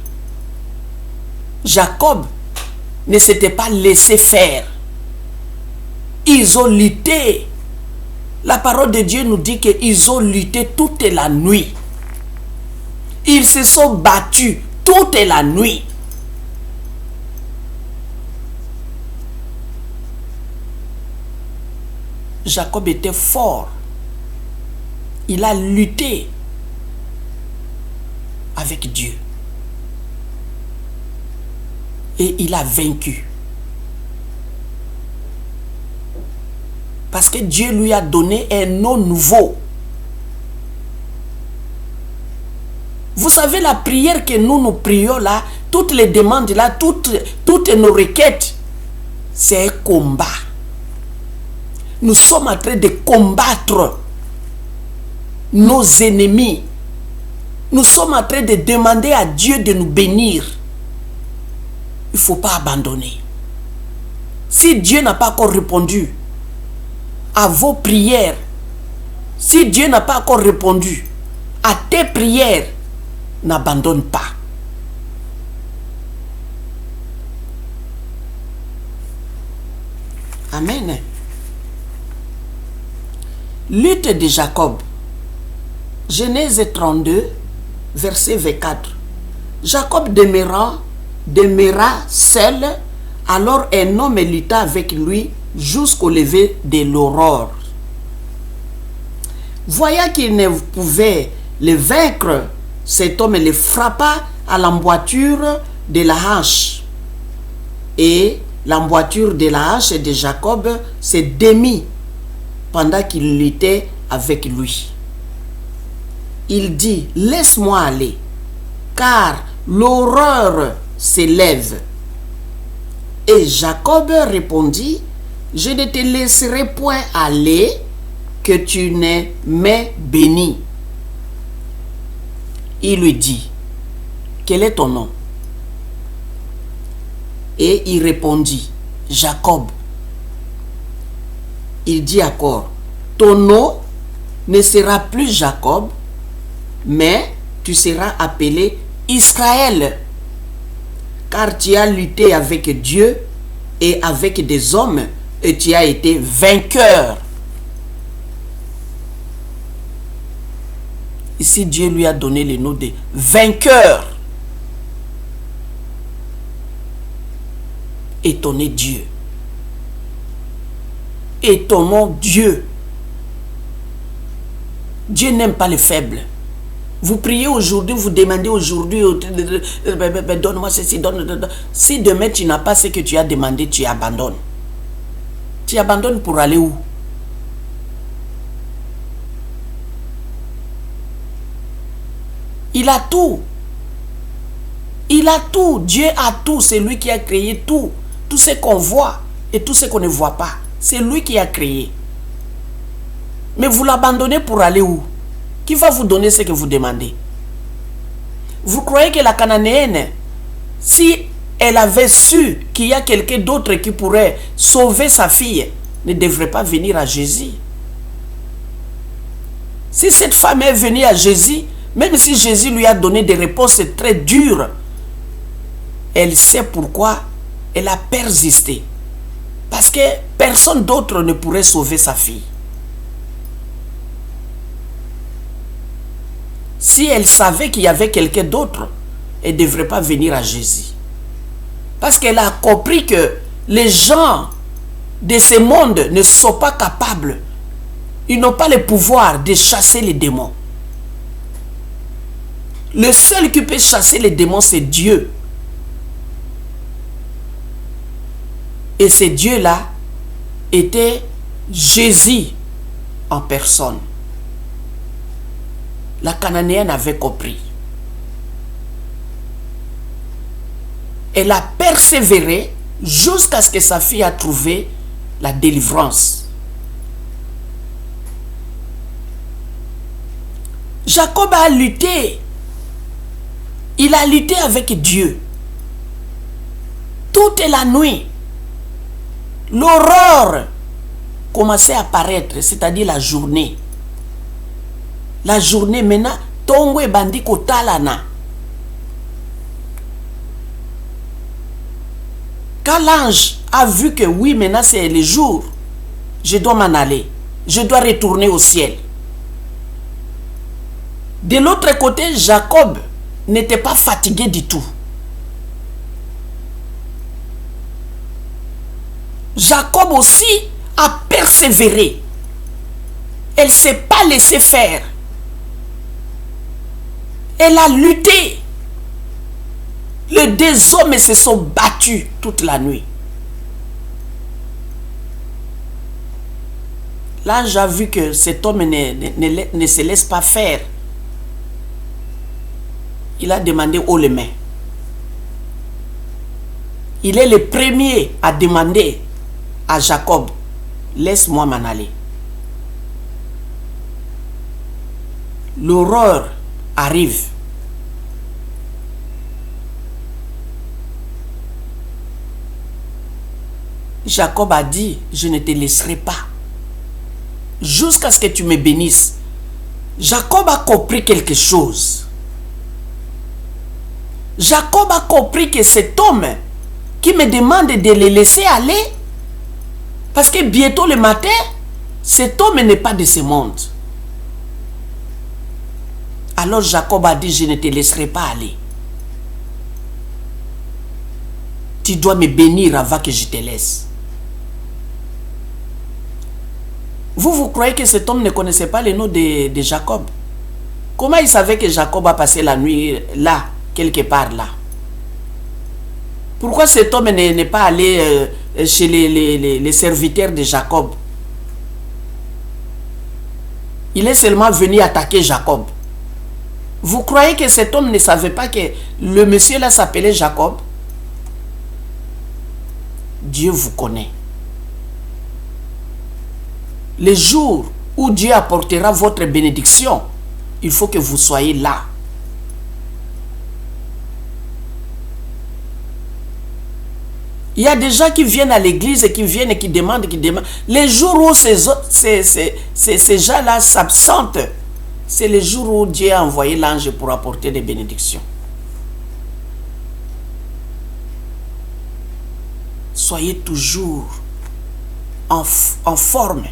Jacob ne s'était pas laissé faire. Ils ont lutté. La parole de Dieu nous dit qu'ils ont lutté toute la nuit. Ils se sont battus toute la nuit. Jacob était fort. Il a lutté avec Dieu. Et il a vaincu. Parce que Dieu lui a donné un nom nouveau. Vous savez, la prière que nous prions là, toutes les demandes là, toutes nos requêtes, c'est un combat. Nous sommes en train de combattre nos ennemis. Nous sommes en train de demander à Dieu de nous bénir. Il ne faut pas abandonner. Si Dieu n'a pas encore répondu à vos prières, si Dieu n'a pas encore répondu à tes prières, n'abandonne pas. Amen. Lutte de Jacob. Genèse 32, verset 24. Jacob demeura seul, alors un homme lutta avec lui jusqu'au lever de l'aurore. Voyant qu'il ne pouvait le vaincre, cet homme le frappa à l'emboîture de la hanche. Et l'emboîture de la hanche de Jacob se démit pendant qu'il luttait avec lui. Il dit, laisse-moi aller, car l'horreur s'élève. Et Jacob répondit, je ne te laisserai point aller, que tu ne m'aies béni. Il lui dit, quel est ton nom? Et il répondit, Jacob. Il dit encore, ton nom ne sera plus Jacob, mais tu seras appelé Israël, car tu as lutté avec Dieu et avec des hommes, et tu as été vainqueur. Ici, Dieu lui a donné le nom de vainqueur. Étonnez Dieu. Étonnons Dieu. Dieu n'aime pas les faibles. Vous priez aujourd'hui, vous demandez aujourd'hui, donne-moi ceci, donne. Si demain tu n'as pas ce que tu as demandé, tu abandonnes. Tu abandonnes pour aller où? Il a tout. Il a tout. Dieu a tout. C'est lui qui a créé tout. Tout ce qu'on voit et tout ce qu'on ne voit pas. C'est lui qui a créé. Mais vous l'abandonnez pour aller où? Qui va vous donner ce que vous demandez? Vous croyez que la Cananéenne, si elle avait su qu'il y a quelqu'un d'autre qui pourrait sauver sa fille, ne devrait pas venir à Jésus? Si cette femme est venue à Jésus, même si Jésus lui a donné des réponses très dures, elle sait pourquoi elle a persisté. Parce que personne d'autre ne pourrait sauver sa fille. Si elle savait qu'il y avait quelqu'un d'autre, elle ne devrait pas venir à Jésus. Parce qu'elle a compris que les gens de ce monde ne sont pas capables. Ils n'ont pas le pouvoir de chasser les démons. Le seul qui peut chasser les démons, c'est Dieu. Et ce Dieu-là était Jésus en personne. La Cananéenne avait compris. Elle a persévéré jusqu'à ce que sa fille a trouvé la délivrance. Jacob a lutté. Il a lutté avec Dieu. Toute la nuit, l'aurore commençait à apparaître, c'est-à-dire la journée. La journée maintenant, tongo e bandi kotalana. Quand l'ange a vu que oui, maintenant c'est le jour, je dois m'en aller. Je dois retourner au ciel. De l'autre côté, Jacob n'était pas fatigué du tout. Jacob aussi a persévéré. Elle ne s'est pas laissée faire. Elle a lutté. Les deux hommes se sont battus toute la nuit. L'ange a vu que cet homme ne se laisse pas faire. Il a demandé haut les mains. Il est le premier à demander à Jacob, laisse-moi m'en aller. L'horreur arrive. Jacob a dit, je ne te laisserai pas jusqu'à ce que tu me bénisses. Jacob a compris quelque chose. Jacob a compris que cet homme qui me demande de le laisser aller, parce que bientôt le matin, cet homme n'est pas de ce monde. Alors Jacob a dit, je ne te laisserai pas aller. Tu dois me bénir avant que je te laisse. Vous croyez que cet homme ne connaissait pas le nom de Jacob? Comment il savait que Jacob a passé la nuit là, quelque part là? Pourquoi cet homme n'est pas allé chez les serviteurs de Jacob? Il est seulement venu attaquer Jacob. Vous croyez que cet homme ne savait pas que le monsieur là s'appelait Jacob? Dieu vous connaît. Le jour où Dieu apportera votre bénédiction, il faut que vous soyez là. Il y a des gens qui viennent à l'église et qui viennent et qui demandent. Les jours où ces gens-là s'absentent, c'est le jour où Dieu a envoyé l'ange pour apporter des bénédictions. Soyez toujours en forme.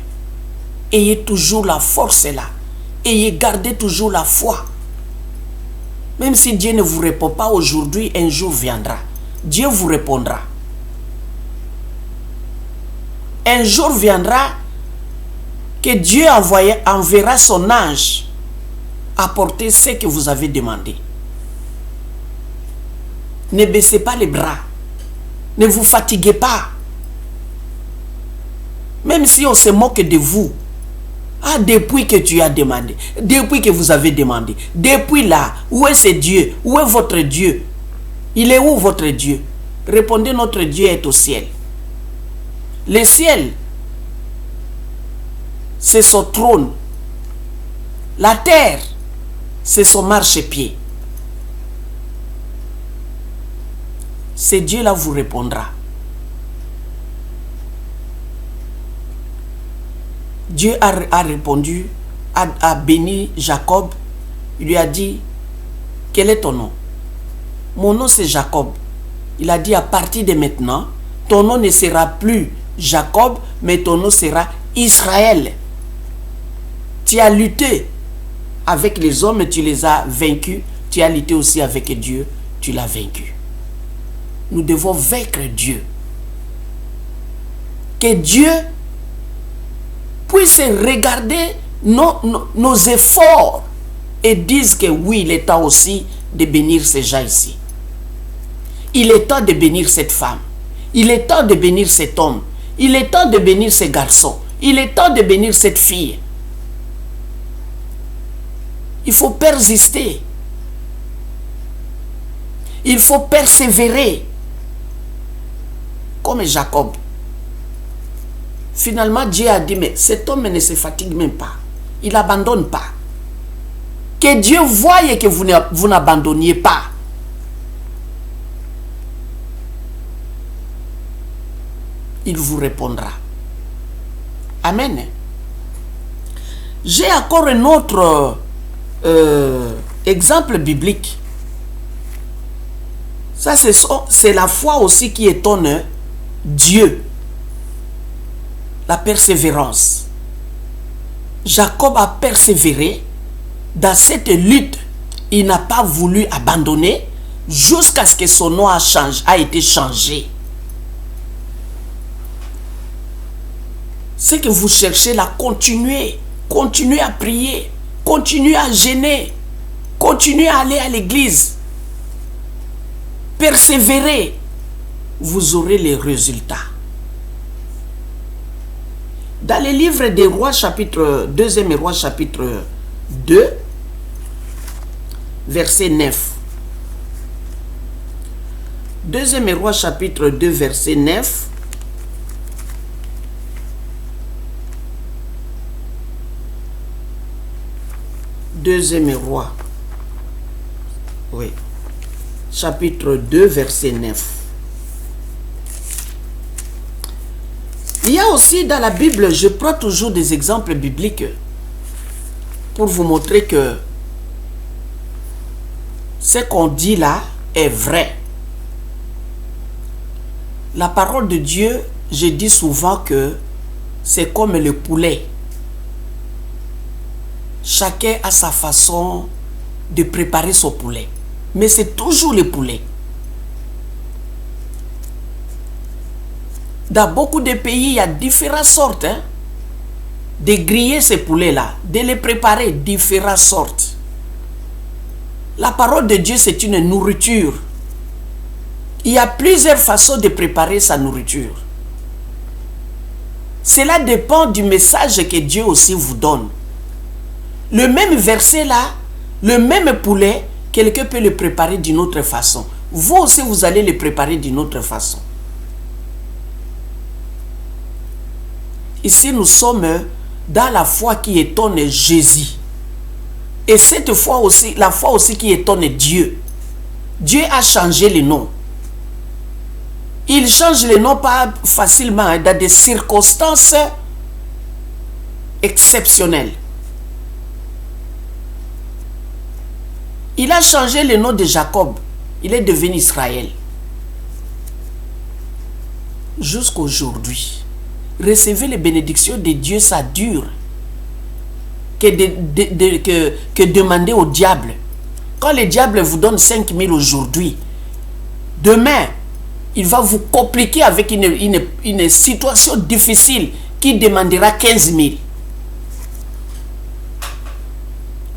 Ayez toujours la force là. Ayez gardé toujours la foi. Même si Dieu ne vous répond pas aujourd'hui, un jour viendra. Dieu vous répondra. Un jour viendra que Dieu enverra son ange apporter ce que vous avez demandé. Ne baissez pas les bras. Ne vous fatiguez pas. Même si on se moque de vous. Ah, depuis que tu as demandé, depuis que vous avez demandé, depuis là, où est ce Dieu? Où est votre Dieu? Il est où votre Dieu? Répondez, notre Dieu est au ciel. Le ciel, c'est son trône. La terre, c'est son marchepied. Ce Dieu-là vous répondra. Dieu a répondu, a béni Jacob. Il lui a dit, quel est ton nom? Mon nom c'est Jacob. Il a dit, à partir de maintenant, ton nom ne sera plus Jacob, mais ton nom sera Israël. Tu as lutté avec les hommes, tu les as vaincus. Tu as lutté aussi avec Dieu, tu l'as vaincu. Nous devons vaincre Dieu. Que Dieu puisse regarder nos efforts et disent que oui, il est temps aussi de bénir ces gens ici. Il est temps de bénir cette femme. Il est temps de bénir cet homme. Il est temps de bénir ces garçons. Il est temps de bénir cette fille. Il faut persister. Il faut persévérer. Comme Jacob. Finalement, Dieu a dit, mais cet homme ne se fatigue même pas. Il n'abandonne pas. Que Dieu voie que vous n'abandonniez pas. Il vous répondra. Amen. J'ai encore un autre exemple biblique. Ça, c'est la foi aussi qui étonne Dieu. La persévérance. Jacob a persévéré dans cette lutte. Il n'a pas voulu abandonner jusqu'à ce que son nom a été changé. C'est que vous cherchez là, continuez à prier, continuez à jeûner, continuez à aller à l'église, persévérez, vous aurez les résultats. Dans les livres des rois, chapitre 2e roi, chapitre 2, verset 9. 2e roi, chapitre 2, verset 9. Deuxième roi, oui, chapitre 2, verset 9. Il y a aussi dans la Bible, je prends toujours des exemples bibliques pour vous montrer que ce qu'on dit là est vrai. La parole de Dieu, je dis souvent que c'est comme le poulet. Chacun a sa façon de préparer son poulet. Mais c'est toujours le poulet. Dans beaucoup de pays, il y a différentes sortes de griller ces poulets-là, de les préparer différentes sortes. La parole de Dieu, c'est une nourriture. Il y a plusieurs façons de préparer sa nourriture. Cela dépend du message que Dieu aussi vous donne. Le même verset là, le même poulet, quelqu'un peut le préparer d'une autre façon. Vous aussi, vous allez le préparer d'une autre façon. Ici, nous sommes dans la foi qui étonne Jésus. Et cette foi aussi, la foi aussi qui étonne Dieu. Dieu a changé le nom. Il change le nom pas facilement, dans des circonstances exceptionnelles. Il a changé le nom de Jacob. Il est devenu Israël. Jusqu'aujourd'hui, recevez les bénédictions de Dieu, ça dure. Que demander au diable. Quand le diable vous donne 5 000 aujourd'hui, demain, il va vous compliquer avec une situation difficile qui demandera 15 000.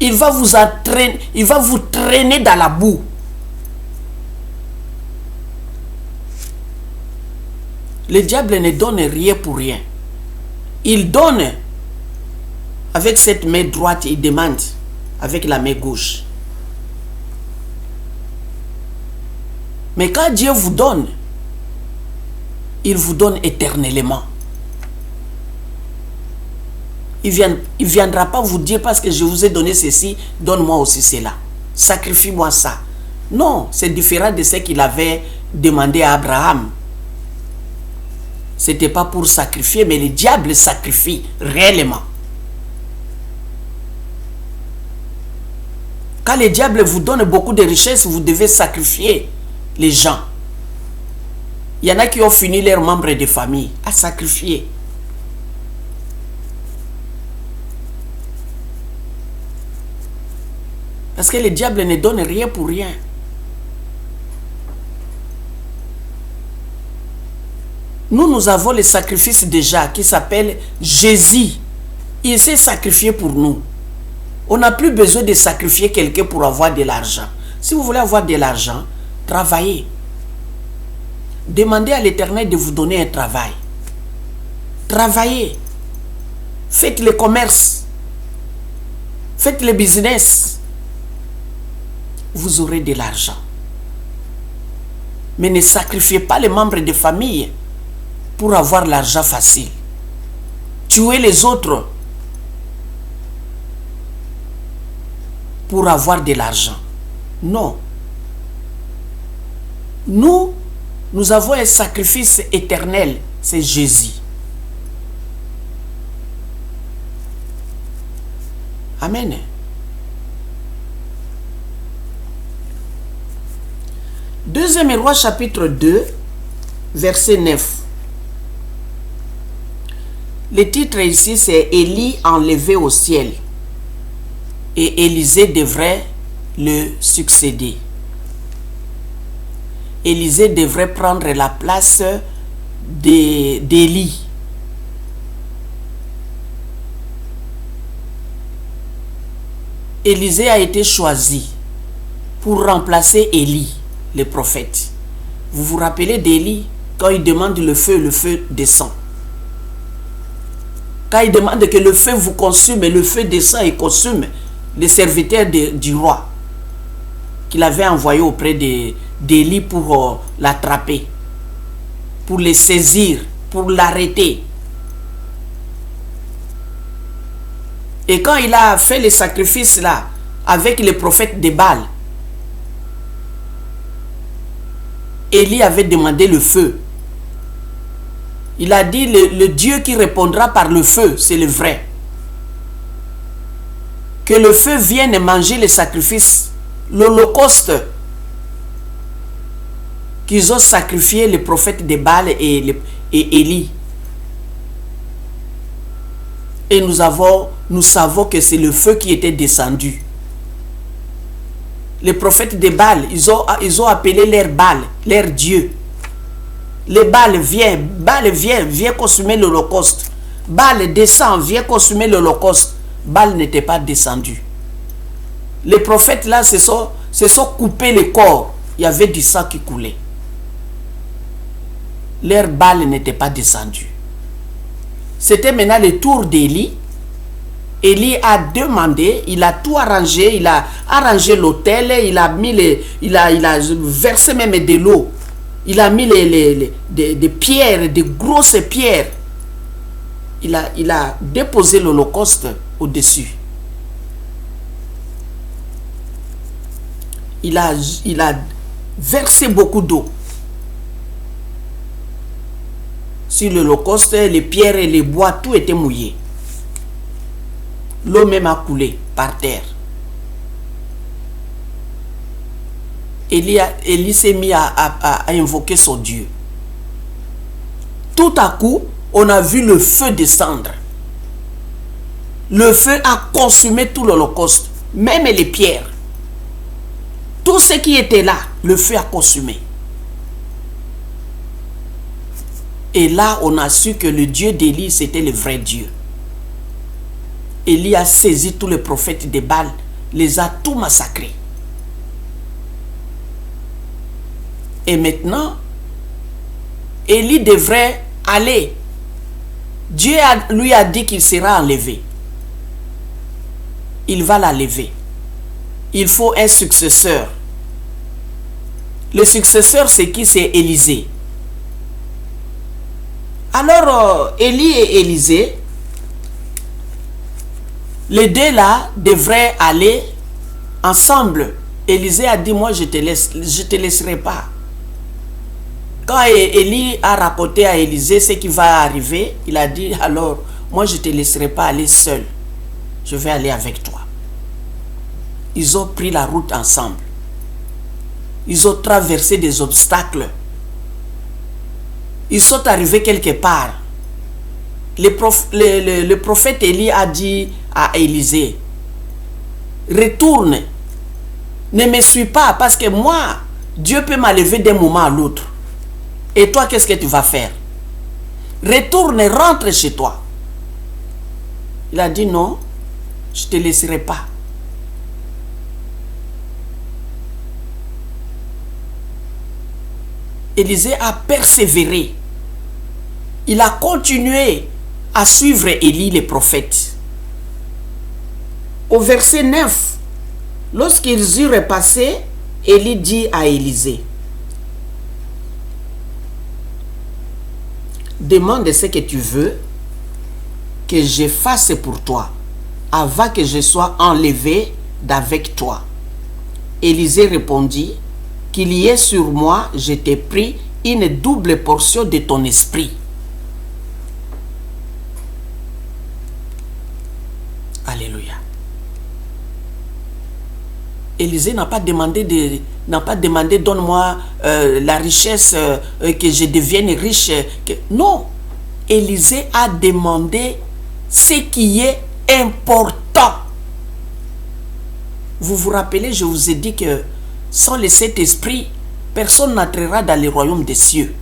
Il va vous entraîner, il va vous traîner dans la boue. Le diable ne donne rien pour rien. Il donne avec cette main droite, il demande avec la main gauche. Mais quand Dieu vous donne, il vous donne éternellement. Il ne viendra pas vous dire parce que je vous ai donné ceci, donne-moi aussi cela. Sacrifie-moi ça. Non, c'est différent de ce qu'il avait demandé à Abraham. Ce n'était pas pour sacrifier, mais le diable sacrifie réellement. Quand le diable vous donne beaucoup de richesses, vous devez sacrifier les gens. Il y en a qui ont fini leurs membres de famille à sacrifier. Parce que le diable ne donne rien pour rien. Nous avons le sacrifice déjà qui s'appelle Jésus. Il s'est sacrifié pour nous. On n'a plus besoin de sacrifier quelqu'un pour avoir de l'argent. Si vous voulez avoir de l'argent, travaillez. Demandez à l'Éternel de vous donner un travail. Travaillez. Faites le commerce. Faites le business. Vous aurez de l'argent. Mais ne sacrifiez pas les membres de famille pour avoir l'argent facile. Tuez les autres pour avoir de l'argent. Non. Nous avons un sacrifice éternel, c'est Jésus. Amen. Deuxième Roi chapitre 2, verset 9. Le titre ici, c'est Élie enlevé au ciel. Et Élisée devrait le succéder. Élisée devrait prendre la place d'Élie. Élisée a été choisi pour remplacer Élie, le prophète. Vous vous rappelez d'Élie, quand il demande le feu descend. Quand il demande que le feu vous consume, le feu descend et consume les serviteurs du roi qu'il avait envoyé auprès d'Élie pour l'attraper, pour le saisir, pour l'arrêter. Et quand il a fait les sacrifices là, avec les prophètes de Baal, Élie avait demandé le feu. Il a dit, le Dieu qui répondra par le feu, c'est le vrai. Que le feu vienne manger les sacrifices, l'holocauste qu'ils ont sacrifié les prophètes de Baal et Élie. Et nous savons que c'est le feu qui était descendu. Les prophètes de Baal, ils ont appelé leur Baal, leur Dieu. Le Baal vient consumer l'holocauste. Baal descend, vient consumer l'holocauste. Baal n'était pas descendu. Les prophètes là se sont coupés les corps. Il y avait du sang qui coulait. Leur Baal n'était pas descendu. C'était maintenant le tour d'Élie. Élie a demandé, il a tout arrangé, il a arrangé l'autel, il a versé même de l'eau. Il a mis des pierres, des grosses pierres. Il a déposé l'holocauste au-dessus. Il a versé beaucoup d'eau sur l'holocauste. Les pierres et les bois, tout était mouillé. L'eau même a coulé par terre. Élie s'est mis à invoquer son Dieu. Tout à coup, on a vu le feu descendre. Le feu a consumé tout l'holocauste, même les pierres. Tout ce qui était là, le feu a consumé. Et là, on a su que le Dieu d'Élie, c'était le vrai Dieu. Élie a saisi tous les prophètes de Baal, les a tous massacrés. Et maintenant, Élie devrait aller. Dieu lui a dit qu'il sera enlevé. Il va l'enlever. Il faut un successeur. Le successeur, c'est qui? C'est Élisée. Alors, Élie et Élisée, les deux là devraient aller ensemble. Élisée a dit, moi je te laisserai pas. Quand Élie a raconté à Élisée ce qui va arriver, il a dit, alors, moi je te laisserai pas aller seul. Je vais aller avec toi. Ils ont pris la route ensemble. Ils ont traversé des obstacles. Ils sont arrivés quelque part. Le prophète Élie a dit à Élisée, retourne, ne me suis pas, parce que moi, Dieu peut m'enlever d'un moment à l'autre. Et toi, qu'est-ce que tu vas faire? Retourne, rentre chez toi. Il a dit non, je ne te laisserai pas. Élisée a persévéré. Il a continué à suivre Élie, les prophètes. Au verset 9, lorsqu'ils eurent passé, Élie dit à Élisée, demande ce que tu veux que je fasse pour toi, avant que je sois enlevé d'avec toi. Élisée répondit, qu'il y ait sur moi, je t'ai pris une double portion de ton esprit. Alléluia. Élisée n'a pas demandé donne-moi la richesse, que je devienne riche. Non. Élisée a demandé ce qui est important. Vous vous rappelez, je vous ai dit que sans le Saint-Esprit, personne n'entrera dans le royaume des cieux.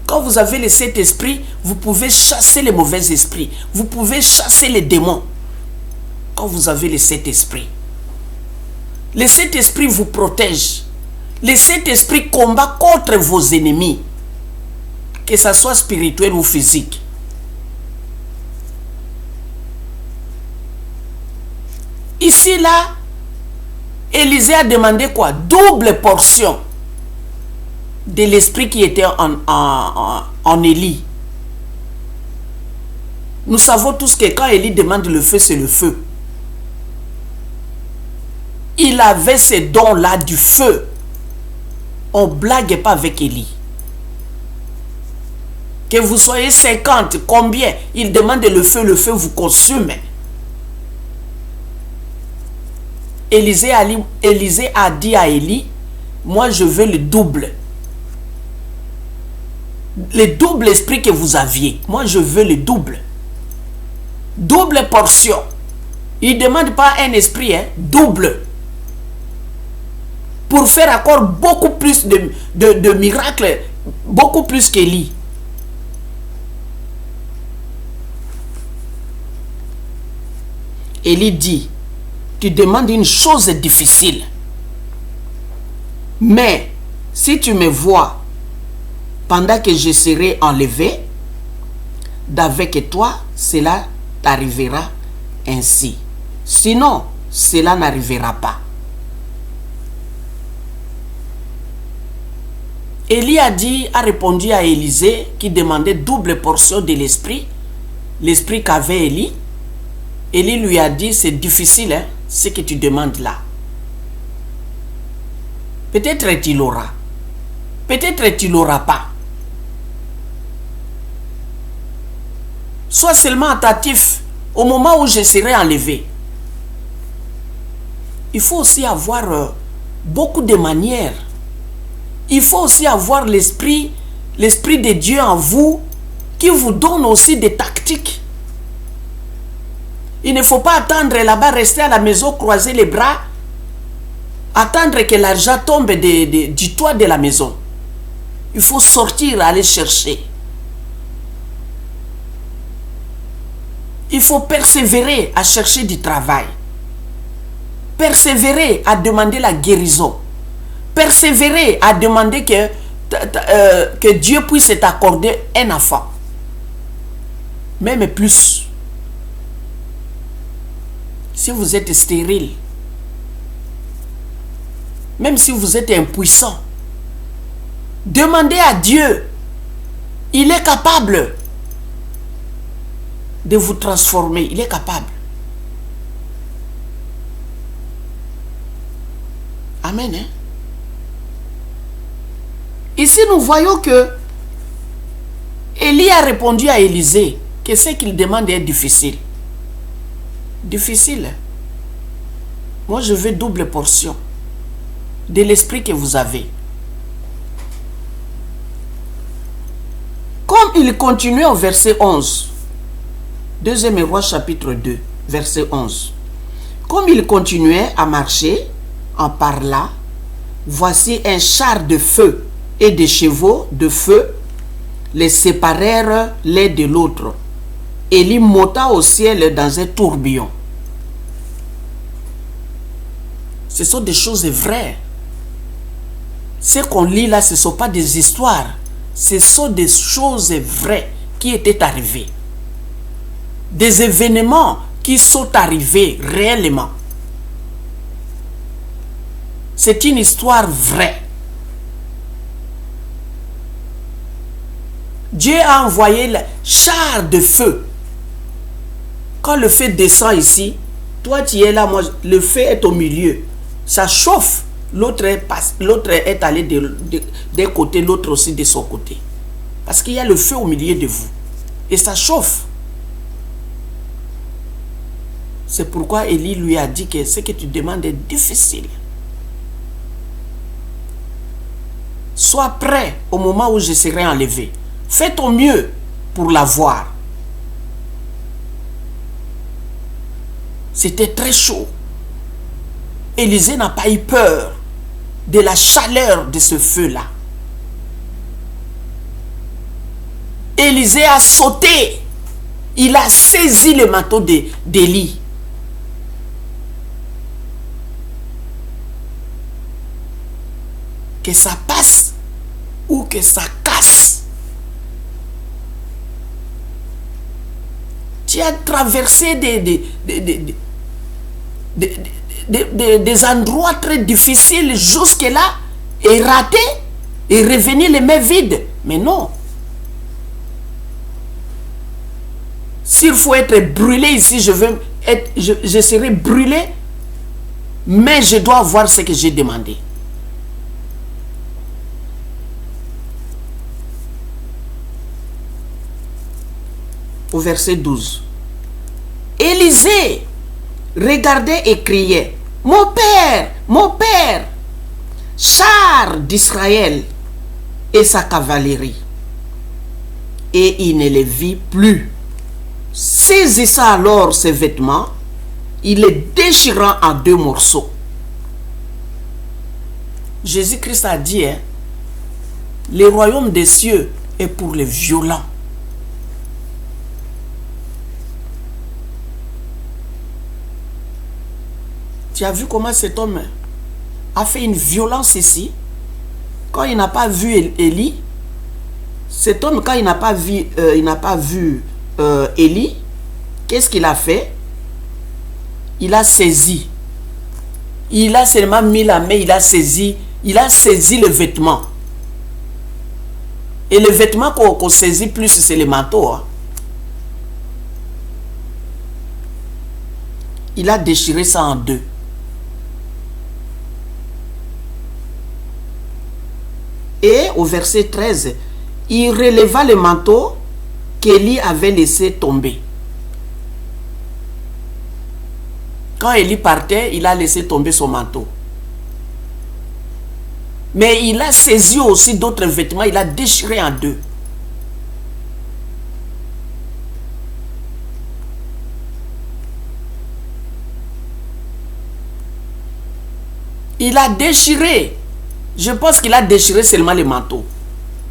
Quand vous avez le Saint-Esprit, vous pouvez chasser les mauvais esprits. Vous pouvez chasser les démons. Quand vous avez le Saint-Esprit. Le Saint-Esprit vous protège. Le Saint-Esprit combat contre vos ennemis. Que ce soit spirituel ou physique. Ici, là, Élisée a demandé quoi? Double portion de l'esprit qui était en Élie. Nous savons tous que quand Élie demande le feu, c'est le feu. Il avait ces dons-là du feu. On ne blague pas avec Élie. Que vous soyez 50, combien? Il demande le feu vous consume. Élisée a dit à Élie, moi je veux le double. Le double esprit que vous aviez. Moi je veux le double. Double portion. Il ne demande pas un esprit, hein, double. Pour faire encore beaucoup plus de miracles, beaucoup plus qu'Élie. Élie dit, tu demandes une chose difficile. Mais si tu me vois pendant que je serai enlevé d'avec toi, cela t'arrivera ainsi. Sinon, cela n'arrivera pas. Élie a répondu à Élisée qui demandait double portion de l'esprit qu'avait Élie. Élie lui a dit, c'est difficile, hein, ce que tu demandes là. Peut-être tu l'auras. Peut-être tu l'auras pas. Sois seulement attentif au moment où je serai enlevé. Il faut aussi avoir beaucoup de manières. Il faut aussi avoir l'esprit de Dieu en vous qui vous donne aussi des tactiques. Il ne faut pas attendre là-bas, rester à la maison, croiser les bras, attendre que l'argent tombe du toit de la maison. Il faut sortir, aller chercher. Il faut persévérer à chercher du travail. Persévérer à demander la guérison. Persévérer à demander que Dieu puisse t'accorder un enfant. Même plus. Si vous êtes stérile, même si vous êtes impuissant, demandez à Dieu. Il est capable de vous transformer. Il est capable. Amen. Hein? Ici, nous voyons que Élie a répondu à Élisée que ce qu'il demande est difficile. Difficile. Moi, je veux double portion de l'esprit que vous avez. Comme il continue au verset 11, 2e Roi chapitre 2, verset 11. Comme il continuait à marcher en parlant, voici un char de feu et des chevaux de feu les séparèrent l'un de l'autre. Élie monta au ciel dans un tourbillon. Ce sont des choses vraies. ce qu'on lit là, ce ne sont pas des histoires. Ce sont des choses vraies qui étaient arrivées. Des événements qui sont arrivés réellement. C'est une histoire vraie. Dieu a envoyé le char de feu. Quand le feu descend ici, toi tu es là, moi, le feu est au milieu. Ça chauffe. L'autre est allé d'un côté, l'autre aussi de son côté. Parce qu'il y a le feu au milieu de vous. Et ça chauffe. C'est pourquoi Élie lui a dit que ce que tu demandes est difficile. Sois prêt au moment où je serai enlevé. Fais ton mieux pour l'avoir. C'était très chaud. Élisée n'a pas eu peur de la chaleur de ce feu-là. Élisée a sauté. Il a saisi le manteau d'Élie. Que ça passe ou que ça casse. Tu as traversé des endroits très difficiles jusque-là et raté et revenir les mains vides. Mais non. S'il faut être brûlé ici, je serai brûlé, mais je dois avoir ce que j'ai demandé. Au verset 12. Élisée regardait et criait, mon père, char d'Israël et sa cavalerie. Et il ne les vit plus. Saisissant alors ses vêtements, il les déchira en 2 morceaux. Jésus-Christ a dit, le royaume des cieux est pour les violents. Tu as vu comment cet homme a fait une violence ici? Quand il n'a pas vu Élie, cet homme, quand il n'a pas vu, Élie, qu'est-ce qu'il a fait? Il a saisi. Il a seulement mis la main, il a saisi le vêtement. Et le vêtement qu'on saisit plus, c'est le manteau. Hein. Il a déchiré ça en 2. Et au verset 13, il releva le manteau qu'Élie avait laissé tomber. Quand Élie partait, il a laissé tomber son manteau. Mais il a saisi aussi d'autres vêtements, il a déchiré en 2. Il a déchiré. Je pense qu'il a déchiré seulement le manteau.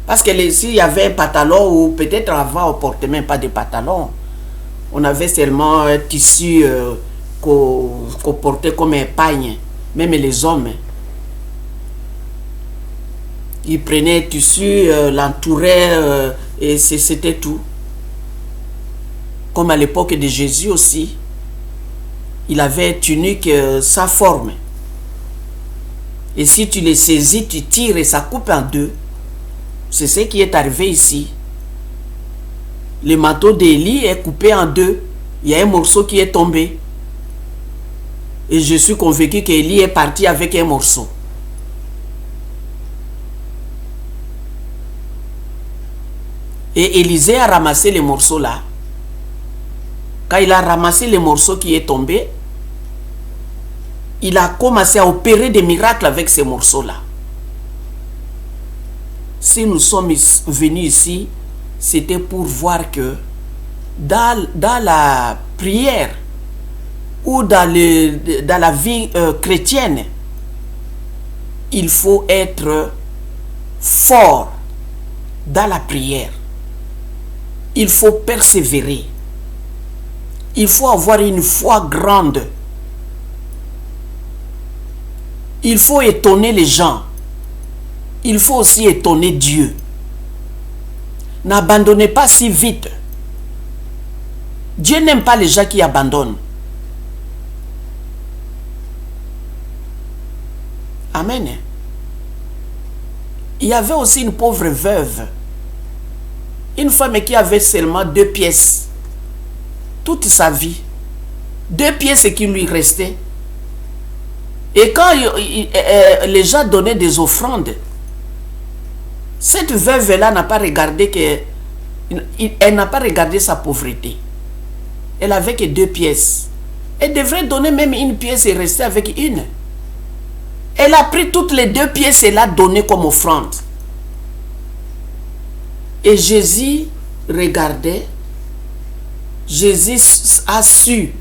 Parce que s'il y avait un pantalon, ou peut-être avant on ne portait même pas de pantalon, on avait seulement un tissu qu'on portait comme un pagne, même les hommes. Ils prenaient un tissu, l'entouraient et c'était tout. Comme à l'époque de Jésus aussi, il avait une tunique sans forme. Et si tu les saisis, tu tires et ça coupe en 2. C'est ce qui est arrivé ici. Le manteau d'Élie est coupé en 2. Il y a un morceau qui est tombé. Et je suis convaincu qu'Élie est parti avec un morceau. Et Élisée a ramassé les morceaux là. Quand il a ramassé les morceaux qui est tombé, il a commencé à opérer des miracles avec ces morceaux-là. Si nous sommes venus ici, c'était pour voir que dans la prière ou dans la vie chrétienne, il faut être fort dans la prière. Il faut persévérer. Il faut avoir une foi grande. Il faut étonner les gens. il faut aussi étonner Dieu. N'abandonnez pas si vite. Dieu n'aime pas les gens qui abandonnent. Amen. Il y avait aussi une pauvre veuve. Une femme qui avait seulement 2 pièces. Toute sa vie. 2 pièces qui lui restaient. Et quand les gens donnaient des offrandes, cette veuve-là n'a pas regardé elle n'a pas regardé sa pauvreté. Elle avait que 2 pièces. Elle devrait donner même 1 pièce et rester avec une. Elle a pris toutes les 2 pièces et l'a donné comme offrande. Et Jésus regardait. Jésus a su.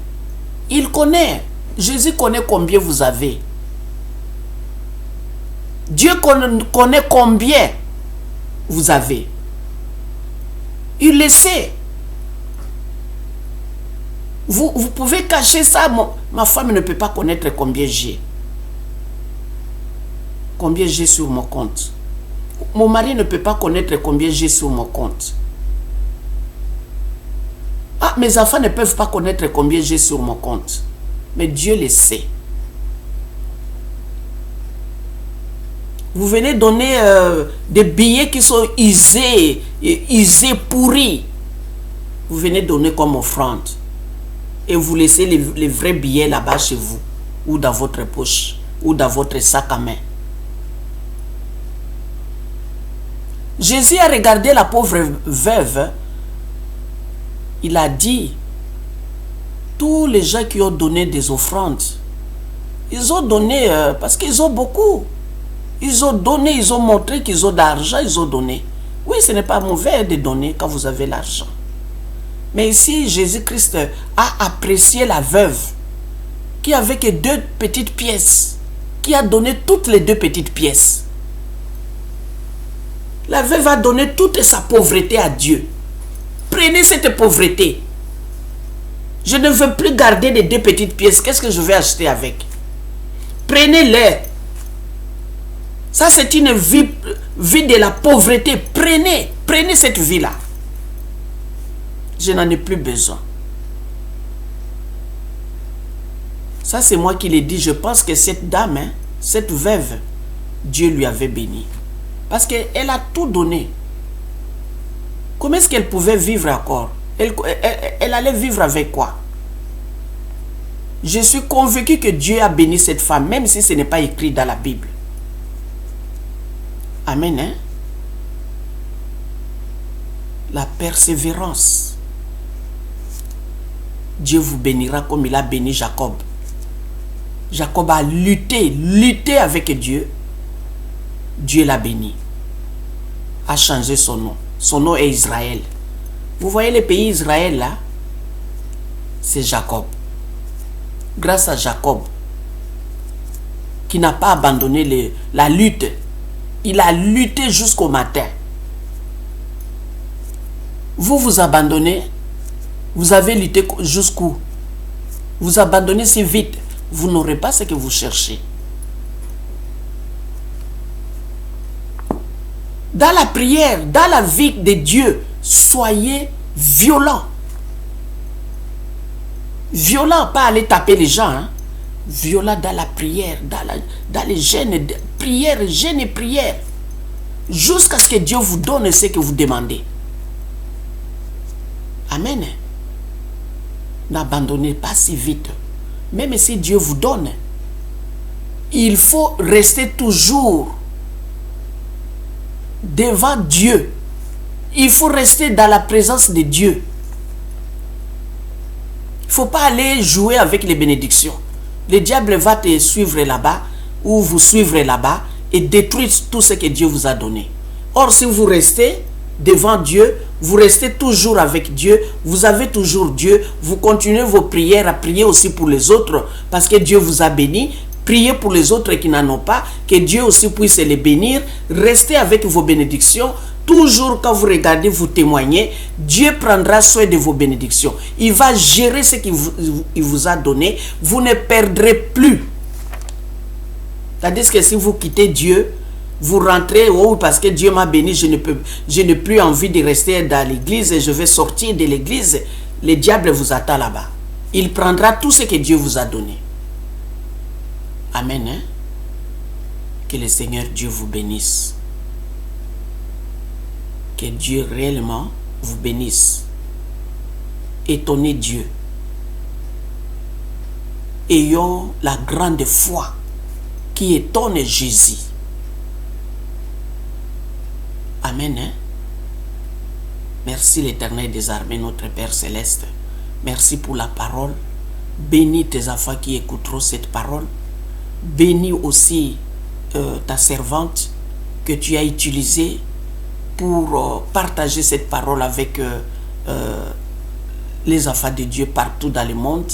Il connaît. Jésus connaît combien vous avez. Dieu connaît combien vous avez. Il le sait. Vous pouvez cacher ça. Ma femme ne peut pas connaître combien j'ai. Combien j'ai sur mon compte. Mon mari ne peut pas connaître combien j'ai sur mon compte. Ah, mes enfants ne peuvent pas connaître combien j'ai sur mon compte. Mais Dieu le sait. Vous venez donner des billets qui sont usés, pourris. Vous venez donner comme offrande. Et vous laissez les vrais billets là-bas chez vous. Ou dans votre poche. Ou dans votre sac à main. Jésus a regardé la pauvre veuve. Il a dit, tous les gens qui ont donné des offrandes, ils ont donné parce qu'ils ont beaucoup. Ils ont donné, ils ont montré qu'ils ont de l'argent, ils ont donné. Oui, ce n'est pas mauvais de donner quand vous avez l'argent. Mais ici, Jésus-Christ a apprécié la veuve qui avait que 2 petites pièces, qui a donné toutes les 2 petites pièces. La veuve a donné toute sa pauvreté à Dieu. Prenez cette pauvreté. Je ne veux plus garder les 2 petites pièces. Qu'est-ce que je vais acheter avec? Prenez-les. Ça, c'est une vie de la pauvreté. Prenez cette vie-là. Je n'en ai plus besoin. Ça, c'est moi qui l'ai dit. Je pense que cette dame, cette veuve, Dieu lui avait béni. Parce qu'elle a tout donné. Comment est-ce qu'elle pouvait vivre encore? Elle allait vivre avec quoi? Je suis convaincu que Dieu a béni cette femme, même si ce n'est pas écrit dans la Bible. Amen. Hein? La persévérance. Dieu vous bénira comme il a béni Jacob. Jacob a lutté avec Dieu. Dieu l'a béni. A changé son nom. Son nom est Israël. Vous voyez le pays Israël là? C'est Jacob. Grâce à Jacob, qui n'a pas abandonné la lutte. Il a lutté jusqu'au matin. Vous abandonnez. Vous avez lutté jusqu'où? Vous abandonnez si vite. Vous n'aurez pas ce que vous cherchez. Dans la prière, dans la vie de Dieu, soyez violents. Violents, pas aller taper les gens. Hein. Violents dans la prière, dans les jeûnes, prière, jeûne et prière. Jusqu'à ce que Dieu vous donne ce que vous demandez. Amen. N'abandonnez pas si vite. Même si Dieu vous donne, il faut rester toujours devant Dieu. Il faut rester dans la présence de Dieu. Il ne faut pas aller jouer avec les bénédictions. Le diable va te suivre là-bas ou vous suivre là-bas et détruire tout ce que Dieu vous a donné. Or, si vous restez devant Dieu, vous restez toujours avec Dieu, vous avez toujours Dieu, vous continuez vos prières à prier aussi pour les autres parce que Dieu vous a béni. Priez pour les autres qui n'en ont pas, que Dieu aussi puisse les bénir. Restez avec vos bénédictions. Toujours quand vous regardez, vous témoignez, Dieu prendra soin de vos bénédictions. Il va gérer ce qu'il vous a donné. Vous ne perdrez plus. C'est-à-dire que si vous quittez Dieu, Vous rentrez, oh, parce que Dieu m'a béni, je n'ai plus envie de rester dans l'église et je vais sortir de l'église. Le diable vous attend là-bas. Il prendra tout ce que Dieu vous a donné. Amen. Hein? Que le Seigneur Dieu vous bénisse. Que Dieu réellement vous bénisse. Étonnez Dieu. Ayons la grande foi qui étonne Jésus. Amen. Hein? Merci l'Éternel des armées, notre Père Céleste. Merci pour la parole. Bénis tes enfants qui écouteront cette parole. Bénis aussi ta servante que tu as utilisée pour partager cette parole avec les enfants de Dieu partout dans le monde.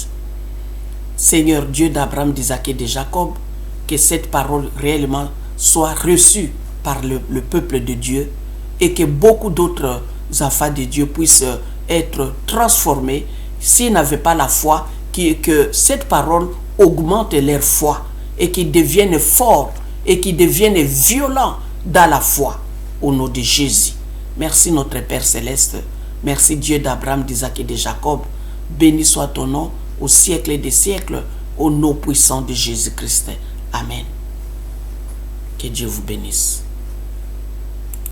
Seigneur Dieu d'Abraham, d'Isaac et de Jacob, que cette parole réellement soit reçue par le peuple de Dieu et que beaucoup d'autres enfants de Dieu puissent être transformés s'ils n'avaient pas la foi, que cette parole augmente leur foi et qu'ils deviennent forts et qu'ils deviennent violents dans la foi au nom de Jésus. Merci notre Père Céleste. Merci Dieu d'Abraham, d'Isaac et de Jacob. Béni soit ton nom au siècle des siècles, au nom puissant de Jésus-Christ. Amen. Que Dieu vous bénisse.